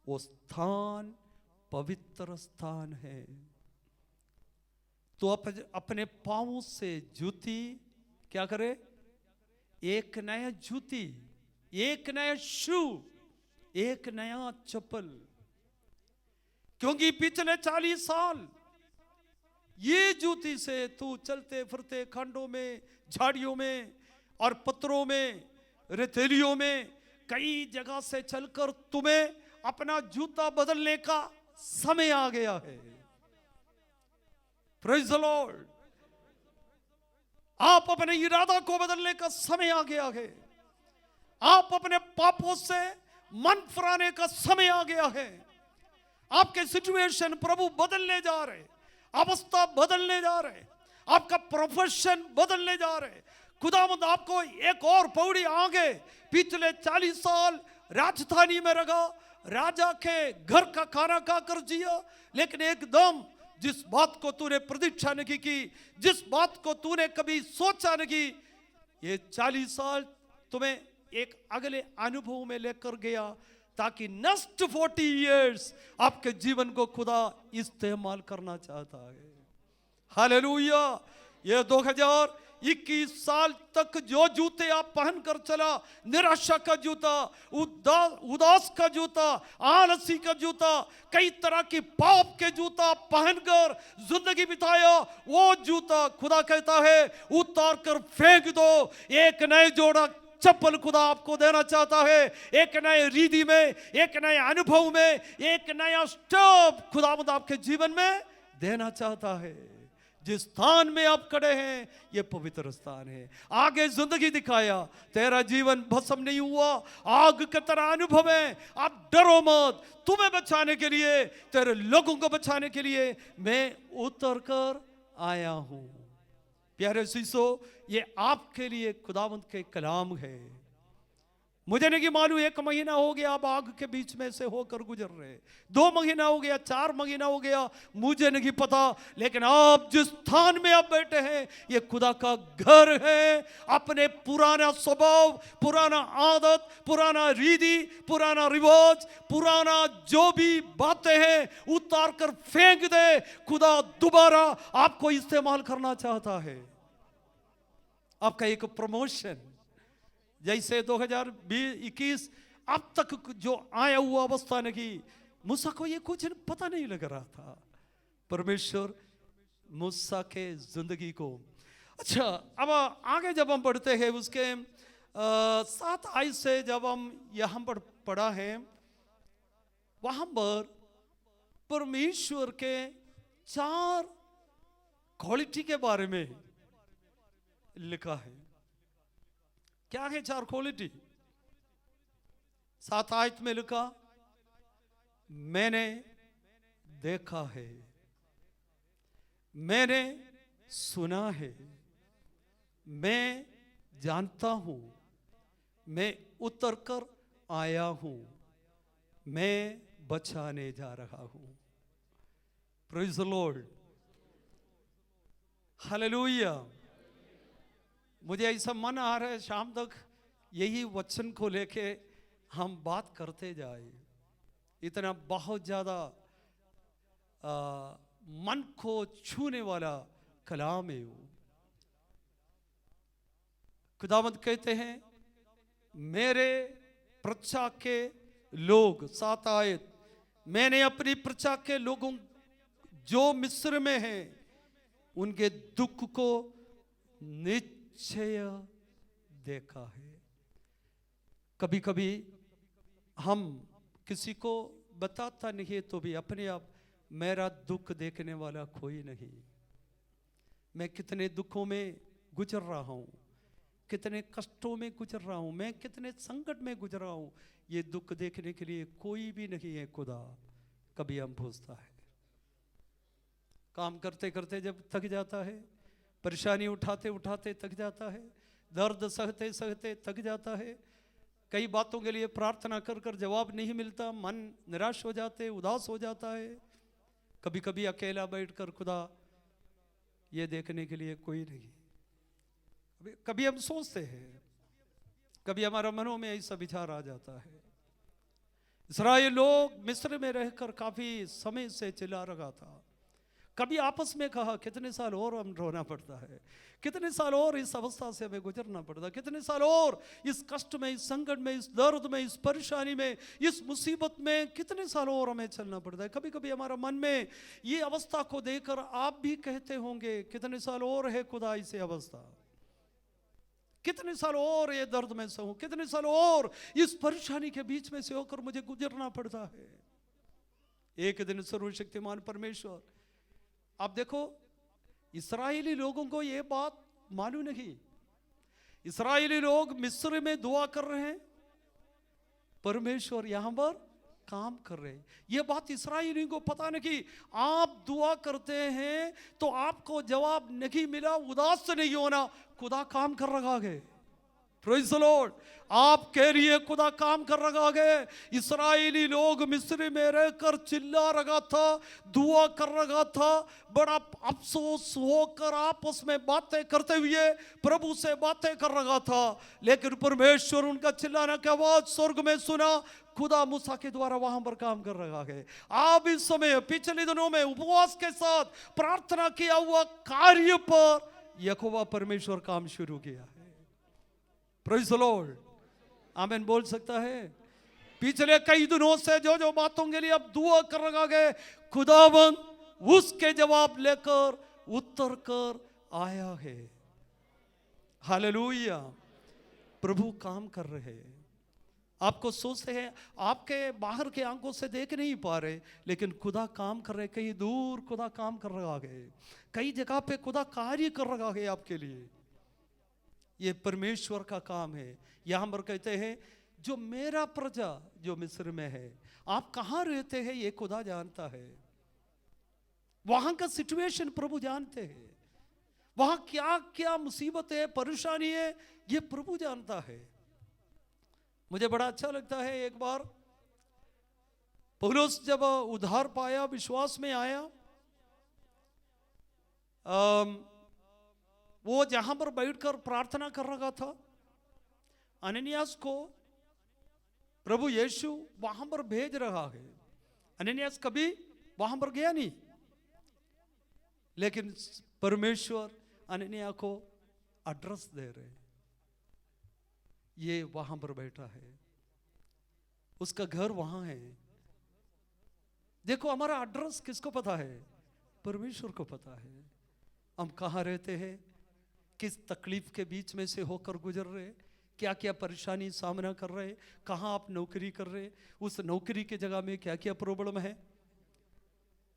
वो स्थान पवित्र स्थान है। तो अपने पांवों से जूती क्या करे? एक नया जूती, एक नया शू, एक नया चप्पल। क्योंकि पिछले 40 साल ये जूती से तू चलते फिरते खंडों में, झाड़ियों में और पत्थरों में, रेतीलियों में, कई जगह से चलकर तुम्हें अपना जूता बदलने का समय आ गया है। Praise the Lord. आप अपने इरादा को बदलने का समय आ गया है। आप अपने पापों से मन फिराने का समय आ गया है। आपके सिचुएशन प्रभु बदलने जा रहे, अवस्था बदलने जा रहे, आपका प्रोफेशन बदलने जा रहे। खुदावंद आपको एक और पौड़ी आगे, पिछले 40 साल राजधानी में रहा, राजा के घर का खाना खाकर जिया, लेकिन एकदम जिस बात को तूने प्रतीक्षा नहीं की, जिस बात को तूने कभी सोचा नहीं, ये 40 साल तुम्हें एक अगले अनुभव में लेकर गया, ताकि नेक्स्ट 40 इयर्स आपके जीवन को खुदा इस्तेमाल करना चाहता है। हालेलुया। ये 21 साल तक जो जूते आप पहनकर चला, निराशा का जूता, उदास का जूता, आलसी का जूता, कई तरह की पाप के जूता पहनकर जिंदगी बिताया, वो जूता खुदा कहता है उतार कर फेंक दो। एक नए जोड़ा चप्पल खुदा आपको देना चाहता है, एक नए रीति में, एक नए अनुभव में, एक नया स्टेप खुदावंद आपके जीवन में देना चाहता है। जिस स्थान में आप खड़े हैं ये पवित्र स्थान है। आगे जिंदगी दिखाया, तेरा जीवन भस्म नहीं हुआ, आग की तरह अनुभव है। आप डरो मत, तुम्हें बचाने के लिए, तेरे लोगों को बचाने के लिए मैं उतर कर आया हूं। प्यारे शीशो, ये आपके लिए खुदावंत के कलाम है। मुझे नहीं मालूम 1 महीना हो गया आप आग के बीच में से होकर गुजर रहे, 2 महीना हो गया, 4 महीना हो गया, मुझे नहीं पता, लेकिन आप जिस स्थान में आप बैठे हैं ये खुदा का घर है। अपने पुराना स्वभाव, पुराना आदत, पुराना रीति, पुराना रिवाज, पुराना जो भी बातें हैं उतार कर फेंक दे। खुदा दोबारा आपको इस्तेमाल करना चाहता है। आपका एक प्रमोशन, जैसे 2021 अब तक जो आया हुआ अवस्था नहीं, मूसा को ये कुछ पता नहीं लग रहा था, परमेश्वर मूसा के जिंदगी को। अच्छा, अब आगे जब हम पढ़ते हैं उसके 7 आयत से जब हम यहाँ पर पढ़ा है, वहां पर परमेश्वर के 4 क्वालिटी के बारे में लिखा है। क्या है 4 क्वालिटी? 7 आयत में लिखा, मैंने देखा है, मैंने सुना है, मैं जानता हूं, मैं उतर कर आया हूं, मैं बचाने जा रहा हूं। Praise the Lord, hallelujah. मुझे ऐसा मन आ रहा है शाम तक यही वचन को लेके हम बात करते जाए। इतना बहुत ज्यादा मन को छूने वाला कलाम है वो। खुदावंद कहते हैं, मेरे प्रजा के लोग, 7 आयत, मैंने अपनी प्रजा के लोगों जो मिस्र में हैं उनके दुख को निश्चय देखा है। कभी कभी हम किसी को बताता नहीं है तो भी अपने आप, मेरा दुख देखने वाला कोई नहीं, मैं कितने दुखों में गुजर रहा हूं, कितने कष्टों में गुजर रहा हूं, मैं कितने संकट में गुजर रहा हूं, ये दुख देखने के लिए कोई भी नहीं है खुदा। कभी हम पूछता है, काम करते करते जब थक जाता है, परेशानी उठाते उठाते थक जाता है, दर्द सहते सहते थक जाता है, कई बातों के लिए प्रार्थना कर कर जवाब नहीं मिलता, मन निराश हो जाते, उदास हो जाता है। कभी कभी अकेला बैठकर खुदा ये देखने के लिए कोई नहीं। कभी हम सोचते हैं, कभी हमारा मनों में ऐसा विचार आ जाता है, इस्राएल लोग मिस्र में रहकर काफी समय से चिल्ला रहा था। कभी आपस में कहा, कितने साल और हम रोना पड़ता है, कितने साल और इस अवस्था से हमें गुजरना पड़ता है, कितने साल और इस कष्ट में, इस संकट में, इस दर्द में, इस परेशानी में, इस मुसीबत में कितने साल और हमें चलना पड़ता है। कभी कभी हमारा मन में ये अवस्था को देखकर आप भी कहते होंगे, कितने साल और है खुदा इसे अवस्था, कितने साल और ये दर्द में सहूं, कितने साल और इस परेशानी के बीच में से होकर मुझे गुजरना पड़ता है। एक दिन सर्वशक्तिमान परमेश्वर, आप देखो, इस्राएली लोगों को यह बात मालूम नहीं, इस्राएली लोग मिस्र में दुआ कर रहे हैं, परमेश्वर यहां पर काम कर रहे हैं। यह बात इस्राएली को पता नहीं। आप दुआ करते हैं तो आपको जवाब नहीं मिला, उदास नहीं होना, खुदा काम कर रहा है। प्रेज़ द लॉर्ड, आपके लिए खुदा काम कर रहा है। इस्राएली लोग मिस्र में रहकर चिल्ला रहा था, दुआ कर रहा था, बड़ा अफसोस होकर आपस में बातें करते हुए प्रभु से बातें कर रहा था, लेकिन परमेश्वर उनका चिल्लाने की आवाज स्वर्ग में सुना। खुदा मूसा के द्वारा वहां पर काम कर रहा है। आप इस समय पिछले दिनों में उपवास के साथ प्रार्थना किया हुआ कार्य पर यहोवा परमेश्वर काम शुरू किया है। प्रेज़ द लॉर्ड, आमीन बोल सकता है। पिछले कई दिनों से जो जो बातों के लिए अब दुआ कर रखा गया, खुदावन उसके जवाब लेकर उत्तर कर आया है। हालेलुया, प्रभु काम कर रहे हैं। आपको सोचते हैं, आपके बाहर के आंखों से देख नहीं पा रहे, लेकिन खुदा काम कर रहे। कहीं दूर खुदा काम कर रहा है, कई जगह पे खुदा कार्य कर रहा है आपके लिए। ये परमेश्वर का काम है। यहां पर कहते हैं, जो मेरा प्रजा जो मिस्र में है, आप कहां रहते हैं ये खुदा जानता है। वहां का सिचुएशन प्रभु जानते हैं, वहां क्या क्या मुसीबत है, परेशानी है, ये प्रभु जानता है। मुझे बड़ा अच्छा लगता है, एक बार पौलुस जब उद्धार पाया, विश्वास में आया, वो जहां पर बैठकर प्रार्थना कर रहा था, अननियास को प्रभु यीशु वहां पर भेज रहा है। अननियास कभी वहां पर गया नहीं, लेकिन परमेश्वर अननिया को एड्रेस दे रहे, ये वहां पर बैठा है, उसका घर वहां है। देखो, हमारा एड्रेस किसको पता है? परमेश्वर को पता है। हम कहाँ रहते हैं, किस तकलीफ के बीच में से होकर गुजर रहे, क्या क्या परेशानी सामना कर रहे, कहाँ आप नौकरी कर रहे, उस नौकरी के जगह में क्या क्या प्रॉब्लम है,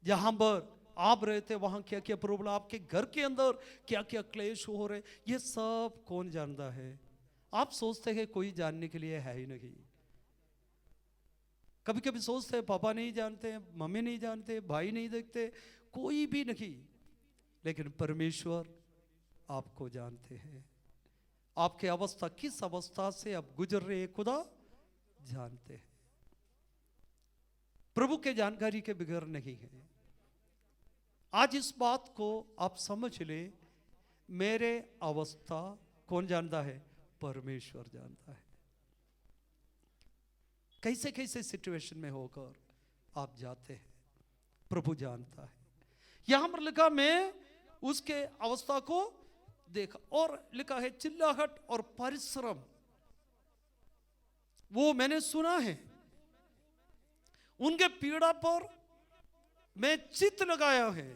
जहां पर आप रहते वहां क्या क्या प्रॉब्लम, आपके घर के अंदर क्या क्या क्लेश हो रहे, ये सब कौन जानता है? आप सोचते हैं कोई जानने के लिए है ही नहीं। कभी कभी सोचते हैं पापा नहीं जानते, मम्मी नहीं जानते, भाई नहीं देखते, कोई भी नहीं, लेकिन परमेश्वर आपको जानते हैं। आपके अवस्था, किस अवस्था से आप गुजर रहे हैं, खुदा जानते हैं। प्रभु के जानकारी के बगैर नहीं है। आज इस बात को आप समझ ले, मेरे अवस्था कौन जानता है? परमेश्वर जानता है। कैसे कैसे सिचुएशन में होकर आप जाते हैं, प्रभु जानता है। यहां पर लिखा, मैं उसके अवस्था को देखा, और लिखा है चिल्लाहट और परिश्रम वो मैंने सुना है, उनके पीड़ा पर मैं चित्त लगाया है,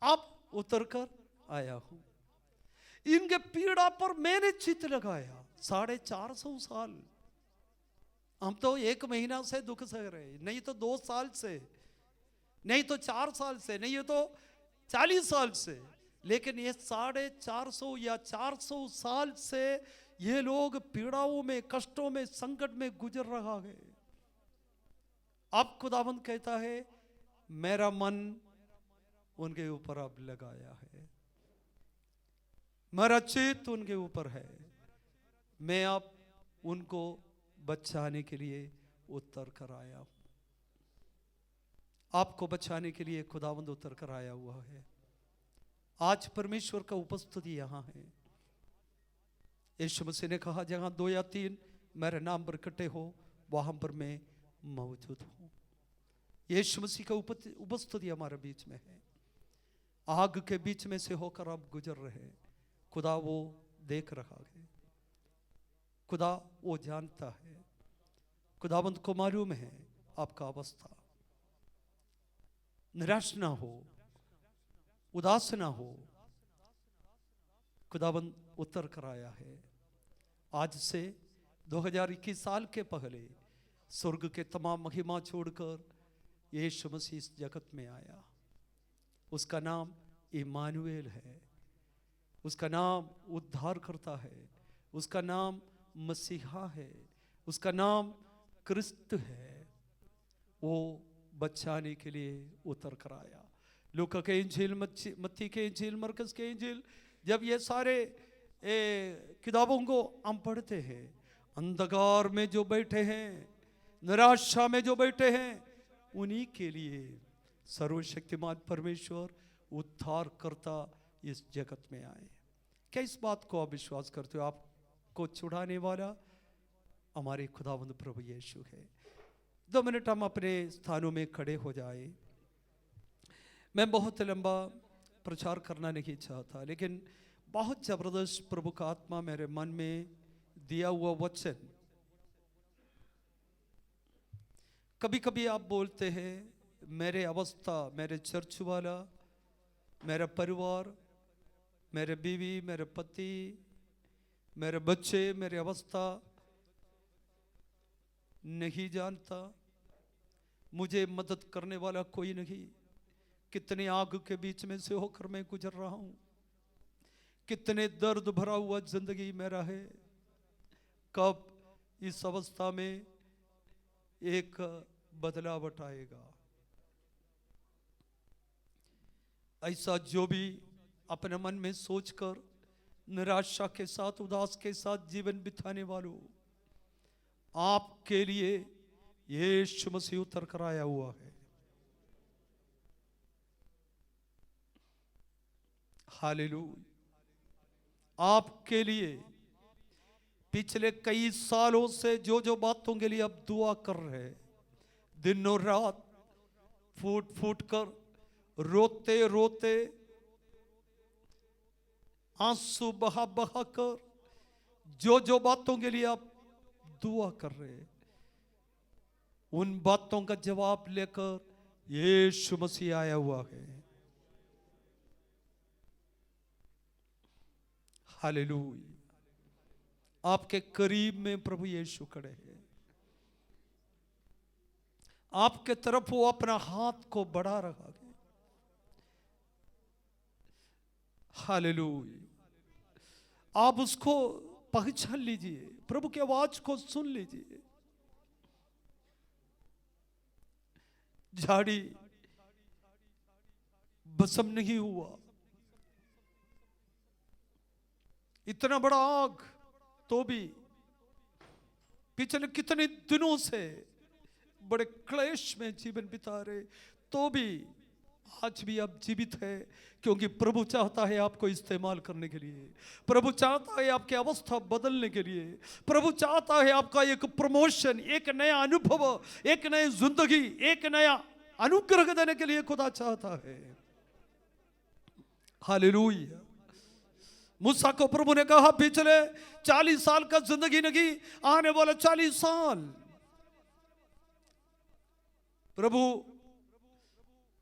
अब उतर कर आया हूं। इनके पीड़ा पर मैंने चित्त लगाया। 450 साल हम तो 1 महीना से दुख सह रहे, नहीं तो 2 साल से, नहीं तो 4 साल से, नहीं तो 40 साल से, लेकिन ये 450 या 400 साल से ये लोग पीड़ाओं में, कष्टों में, संकट में गुजर रहा है। अब खुदावंद कहता है, मेरा मन उनके ऊपर अब लगाया है, मेरा चित्त उनके ऊपर है, मैं अब उनको बचाने के लिए उतर कर आया हूं। आपको बचाने के लिए खुदावंद उतर कर आया हुआ है। आज परमेश्वर का उपस्थिति यहां है। यीशु मसीह ने कहा, जहां 2 या 3 मेरे नाम पर इकट्ठे हो, वहां पर मैं मौजूद हूं। यीशु मसीह का उपस्थिति हमारे बीच में है। आग के बीच में से होकर आप गुजर रहे हैं, खुदा वो देख रहा है, खुदा वो जानता है, खुदावंद को मालूम है आपका अवस्था। निराश ना हो, उदास ना हो, खुदावंद उतर कर आया है। आज से 2021 साल के पहले स्वर्ग के तमाम महिमा छोड़कर यीशु मसीह इस जगत में आया। उसका नाम इमानुएल है, उसका नाम उद्धार करता है, उसका नाम मसीहा है, उसका नाम क्रिस्त है। वो बचाने के लिए उतर कर आया। लूका के इंजील, मत्ती के इंजील, मरकस के इंजील, जब ये सारे किताबों को हम पढ़ते हैं, अंधकार में जो बैठे हैं, निराशा में जो बैठे हैं, उन्हीं के लिए सर्वशक्तिमान परमेश्वर उद्धार करता इस जगत में आए। क्या इस बात को आप विश्वास करते हो? आपको छुड़ाने वाला हमारे खुदावंद प्रभु यीशु है। 2 मिनट हम अपने स्थानों में खड़े हो जाए। मैं बहुत लंबा प्रचार करना नहीं चाहता, लेकिन बहुत जबरदस्त प्रभु का आत्मा मेरे मन में दिया हुआ वचन। कभी कभी आप बोलते हैं मेरे अवस्था, मेरे चर्च वाला, मेरा परिवार, मेरे बीवी, मेरे पति, मेरे बच्चे, मेरी अवस्था नहीं जानता, मुझे मदद करने वाला कोई नहीं। कितने आग के बीच में से होकर मैं गुजर रहा हूं, कितने दर्द भरा हुआ जिंदगी मेरा है। कब इस अवस्था में एक बदलाव आएगा? ऐसा जो भी अपने मन में सोचकर निराशा के साथ, उदास के साथ जीवन बिताने वालों, आपके लिए यीशु मसीह उतर कर आया हुआ है। हालेलुया। आपके लिए पिछले कई सालों से जो जो बातों के लिए आप दुआ कर रहे हैं, दिनों रात फूट फूट कर, रोते रोते, आंसू बहा बहा कर, जो जो बातों के लिए आप दुआ कर रहे हैं, उन बातों का जवाब लेकर यीशु मसीह आया हुआ है। हालेलुया। आपके करीब में प्रभु यीशु खड़े हैं। आपके तरफ वो अपना हाथ को बढ़ा रहा है। हालेलुया। आप उसको पहचान लीजिए, प्रभु की आवाज को सुन लीजिए। झाड़ी भस्म नहीं हुआ, इतना बड़ा आग, तो भी पिछले कितने दिनों से बड़े क्लेश में जीवन बिता रहे, तो भी आज भी आप जीवित है, क्योंकि प्रभु चाहता है आपको इस्तेमाल करने के लिए। प्रभु चाहता है आपकी अवस्था बदलने के लिए। प्रभु चाहता है आपका एक प्रमोशन, एक नया अनुभव, एक नई जिंदगी, एक नया अनुग्रह देने के लिए खुदा चाहता है। हालेलुया। मूसा को प्रभु ने कहा पिछले 40 साल का जिंदगी नहीं, आने वाला 40 साल। प्रभु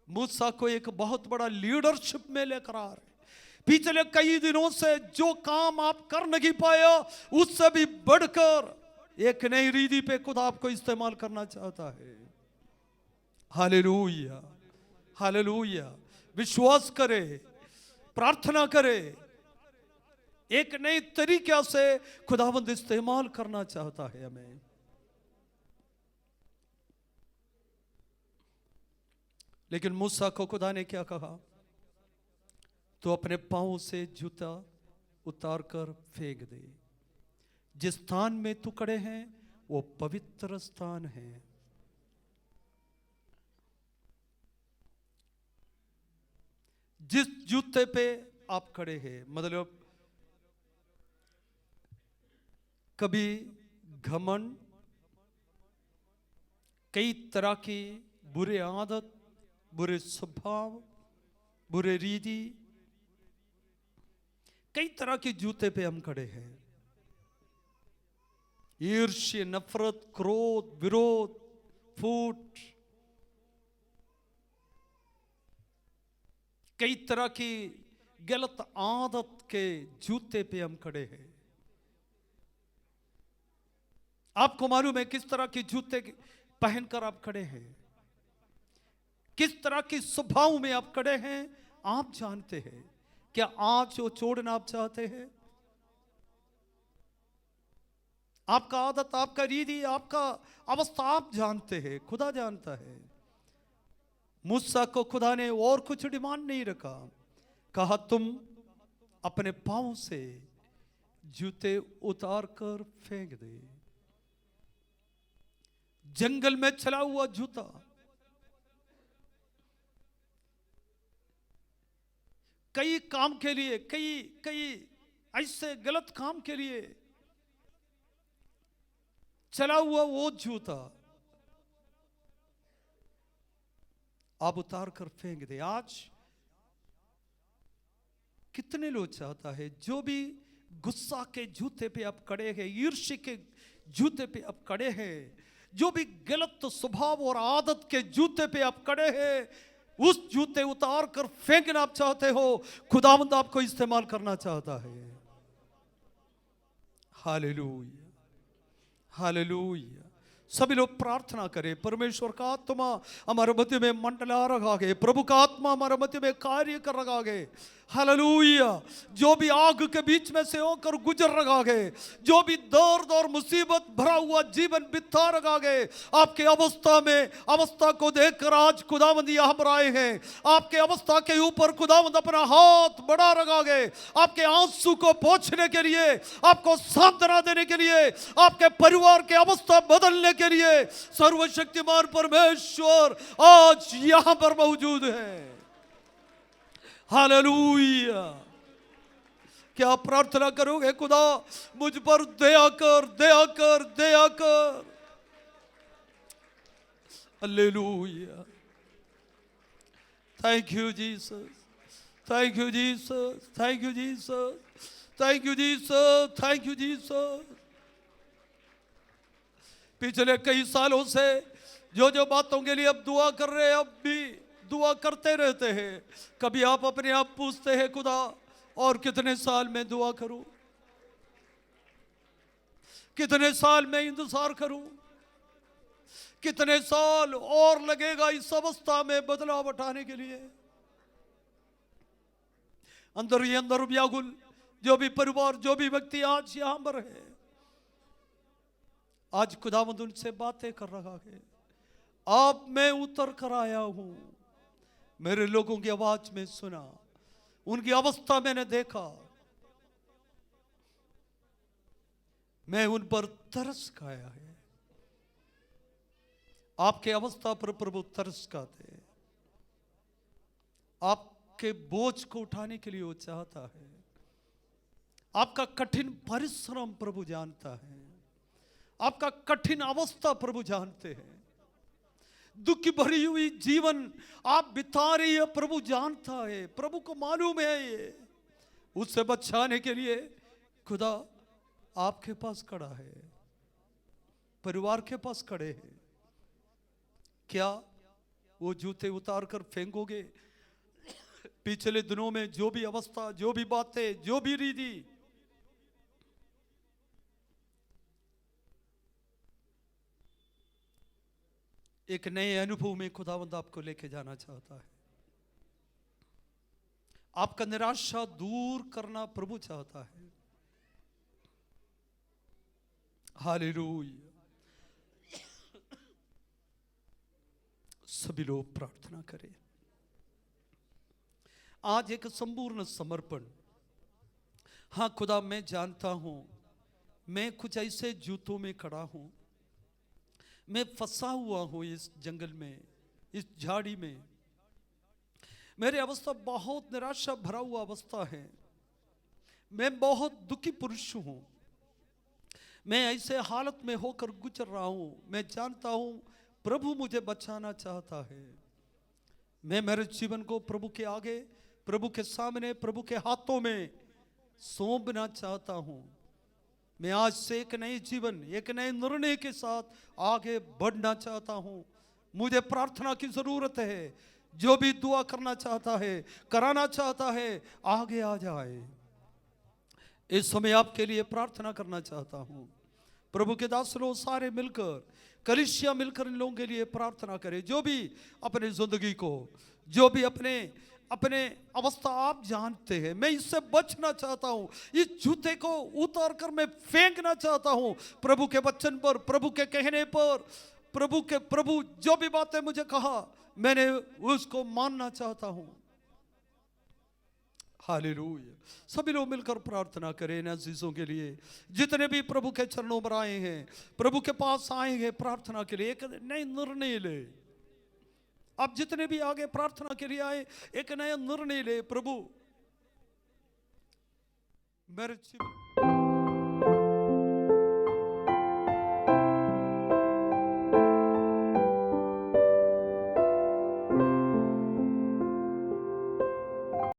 मूसा को एक बहुत बड़ा लीडरशिप में लेकर आ रहे। पिछले कई दिनों से जो काम आप कर नहीं पाए, उससे भी बढ़कर एक नई रीति पे खुदा आपको इस्तेमाल करना चाहता है। Hallelujah, hallelujah. विश्वास करे, प्रार्थना करे, एक नए तरीके से खुदावंद इस्तेमाल करना चाहता है हमें। लेकिन मूसा को खुदा ने क्या कहा? तो अपने पांव से जूता उतार कर फेंक दे। जिस स्थान में तू खड़े हैं वो पवित्र स्थान है। जिस जूते पे आप खड़े हैं, मतलब कभी घमंड, कई तरह की बुरे आदत, बुरे स्वभाव, बुरे रीति, कई तरह के जूते पे हम खड़े हैं। ईर्ष्या, नफरत, क्रोध, विरोध, फूट, कई तरह की गलत आदत के जूते पे हम खड़े हैं। आपको मालूम है किस तरह के जूते पहनकर आप खड़े हैं, किस तरह के स्वभाव में आप खड़े हैं, आप जानते हैं। क्या आज वो छोड़ना आप चाहते हैं? आपका आदत, आपका रीति, आपका अवस्था आप जानते हैं, खुदा जानता है। मूसा को खुदा ने और कुछ डिमांड नहीं रखा, कहा तुम अपने पांव से जूते उतार कर फेंक दे। जंगल में चला हुआ जूता, कई काम के लिए, कई ऐसे गलत काम के लिए चला हुआ वो जूता आप उतार कर फेंक दे। आज कितने लोग चाहता है जो भी गुस्सा के जूते पे आप खड़े हैं, ईर्ष्या के जूते पे आप खड़े हैं, जो भी गलत स्वभाव और आदत के जूते पे आप खड़े हैं, उस जूते उतार कर फेंकना आप चाहते हो, खुदावंद आपको इस्तेमाल करना चाहता है। Hallelujah, hallelujah. सभी लोग प्रार्थना करें, परमेश्वर का आत्मा हमारे मध्य में मंडला रखा है, प्रभु का आत्मा हमारे मध्य में कार्य कर रखा है। हालेलुया। जो भी आग के बीच में से होकर गुजर रखा है, जो भी दर्द और मुसीबत भरा हुआ जीवन बिता रखा है, आपके अवस्था को देखकर आज खुदावंद यहाँ पर आए हैं। आपके अवस्था के ऊपर खुदावंद अपना हाथ बढ़ा रखा है, आपके आंसू को पोंछने के लिए, आपको सांत्वना देने के लिए, आपके परिवार के अवस्था बदलने के लिए सर्वशक्तिमान परमेश्वर आज यहां पर मौजूद है। हालेलुया। क्या प्रार्थना करोगे? खुदा मुझ पर दया कर, दया कर, दया कर। Hallelujah. Thank you Jesus, thank you Jesus, thank you Jesus, thank you Jesus, thank you Jesus. पिछले कई सालों से जो बातों के लिए अब दुआ कर रहे हैं, अब भी दुआ करते रहते हैं। कभी आप अपने आप पूछते हैं, खुदा और कितने साल में दुआ करूं, कितने साल में इंतजार करूं, कितने साल और लगेगा इस अवस्था में बदलाव उठाने के लिए। अंदर ही अंदर व्याकुल जो भी परिवार, जो भी व्यक्ति आज यहां पर है, आज खुदावंद उनसे बातें कर रहा है। आप मैं उतर कर आया हूं, मेरे लोगों की आवाज में सुना, उनकी अवस्था मैंने देखा, मैं उन पर तरस खाया है। आपके अवस्था पर प्रभु तरस खाते हैं, आपके बोझ को उठाने के लिए वो चाहता है। आपका कठिन परिश्रम प्रभु जानता है, आपका कठिन अवस्था प्रभु जानते हैं, दुख भरी हुई जीवन आप बिता रही है प्रभु जानता है, प्रभु को मालूम है ये। उससे बचाने के लिए खुदा आपके पास खड़ा है, परिवार के पास खड़े हैं। क्या वो जूते उतार कर फेंकोगे? पिछले दिनों में जो भी अवस्था, जो भी बातें, जो भी रीति, एक नए अनुभव में खुदावंद आपको लेके जाना चाहता है। आपका निराशा दूर करना प्रभु चाहता है। हालेलुया। सभी लोग प्रार्थना करें। आज एक संपूर्ण समर्पण। हाँ खुदा, मैं जानता हूं मैं कुछ ऐसे जूतों में खड़ा हूं, मैं फंसा हुआ हूं इस जंगल में, इस झाड़ी में। मेरी अवस्था बहुत निराशा भरा हुआ अवस्था है, मैं बहुत दुखी पुरुष हूं, मैं ऐसे हालत में होकर गुजर रहा हूं। मैं जानता हूं प्रभु मुझे बचाना चाहता है। मैं मेरे जीवन को प्रभु के आगे, प्रभु के सामने, प्रभु के हाथों में सौंपना चाहता हूं। मैं आज से एक नए जीवन, एक नए निर्णय के साथ आगे बढ़ना चाहता हूं। मुझे प्रार्थना की जरूरत है। जो भी दुआ करना चाहता है, कराना चाहता है, आगे आ जाए। इस समय आपके लिए प्रार्थना करना चाहता हूं। प्रभु के दास लोग सारे मिलकर, कलीसिया मिलकर इन लोगों के लिए प्रार्थना करें। जो भी अपने जिंदगी को, जो भी अपने अवस्था आप जानते हैं, मैं इससे बचना चाहता हूं, इस जूते को उतार कर मैं फेंकना चाहता हूं प्रभु के वचन पर, प्रभु के कहने पर, प्रभु जो भी बातें मुझे कहा मैंने उसको मानना चाहता हूं। हालेलुया। सभी लोग मिलकर प्रार्थना करें इन अजीजों के लिए, जितने भी प्रभु के चरणों पर आए हैं, प्रभु के पास आए हैं प्रार्थना के लिए। एक नए निर्णय ले। आप जितने भी आगे प्रार्थना के लिए आए, एक नया निर्णय ले। प्रभु मेरे जीवन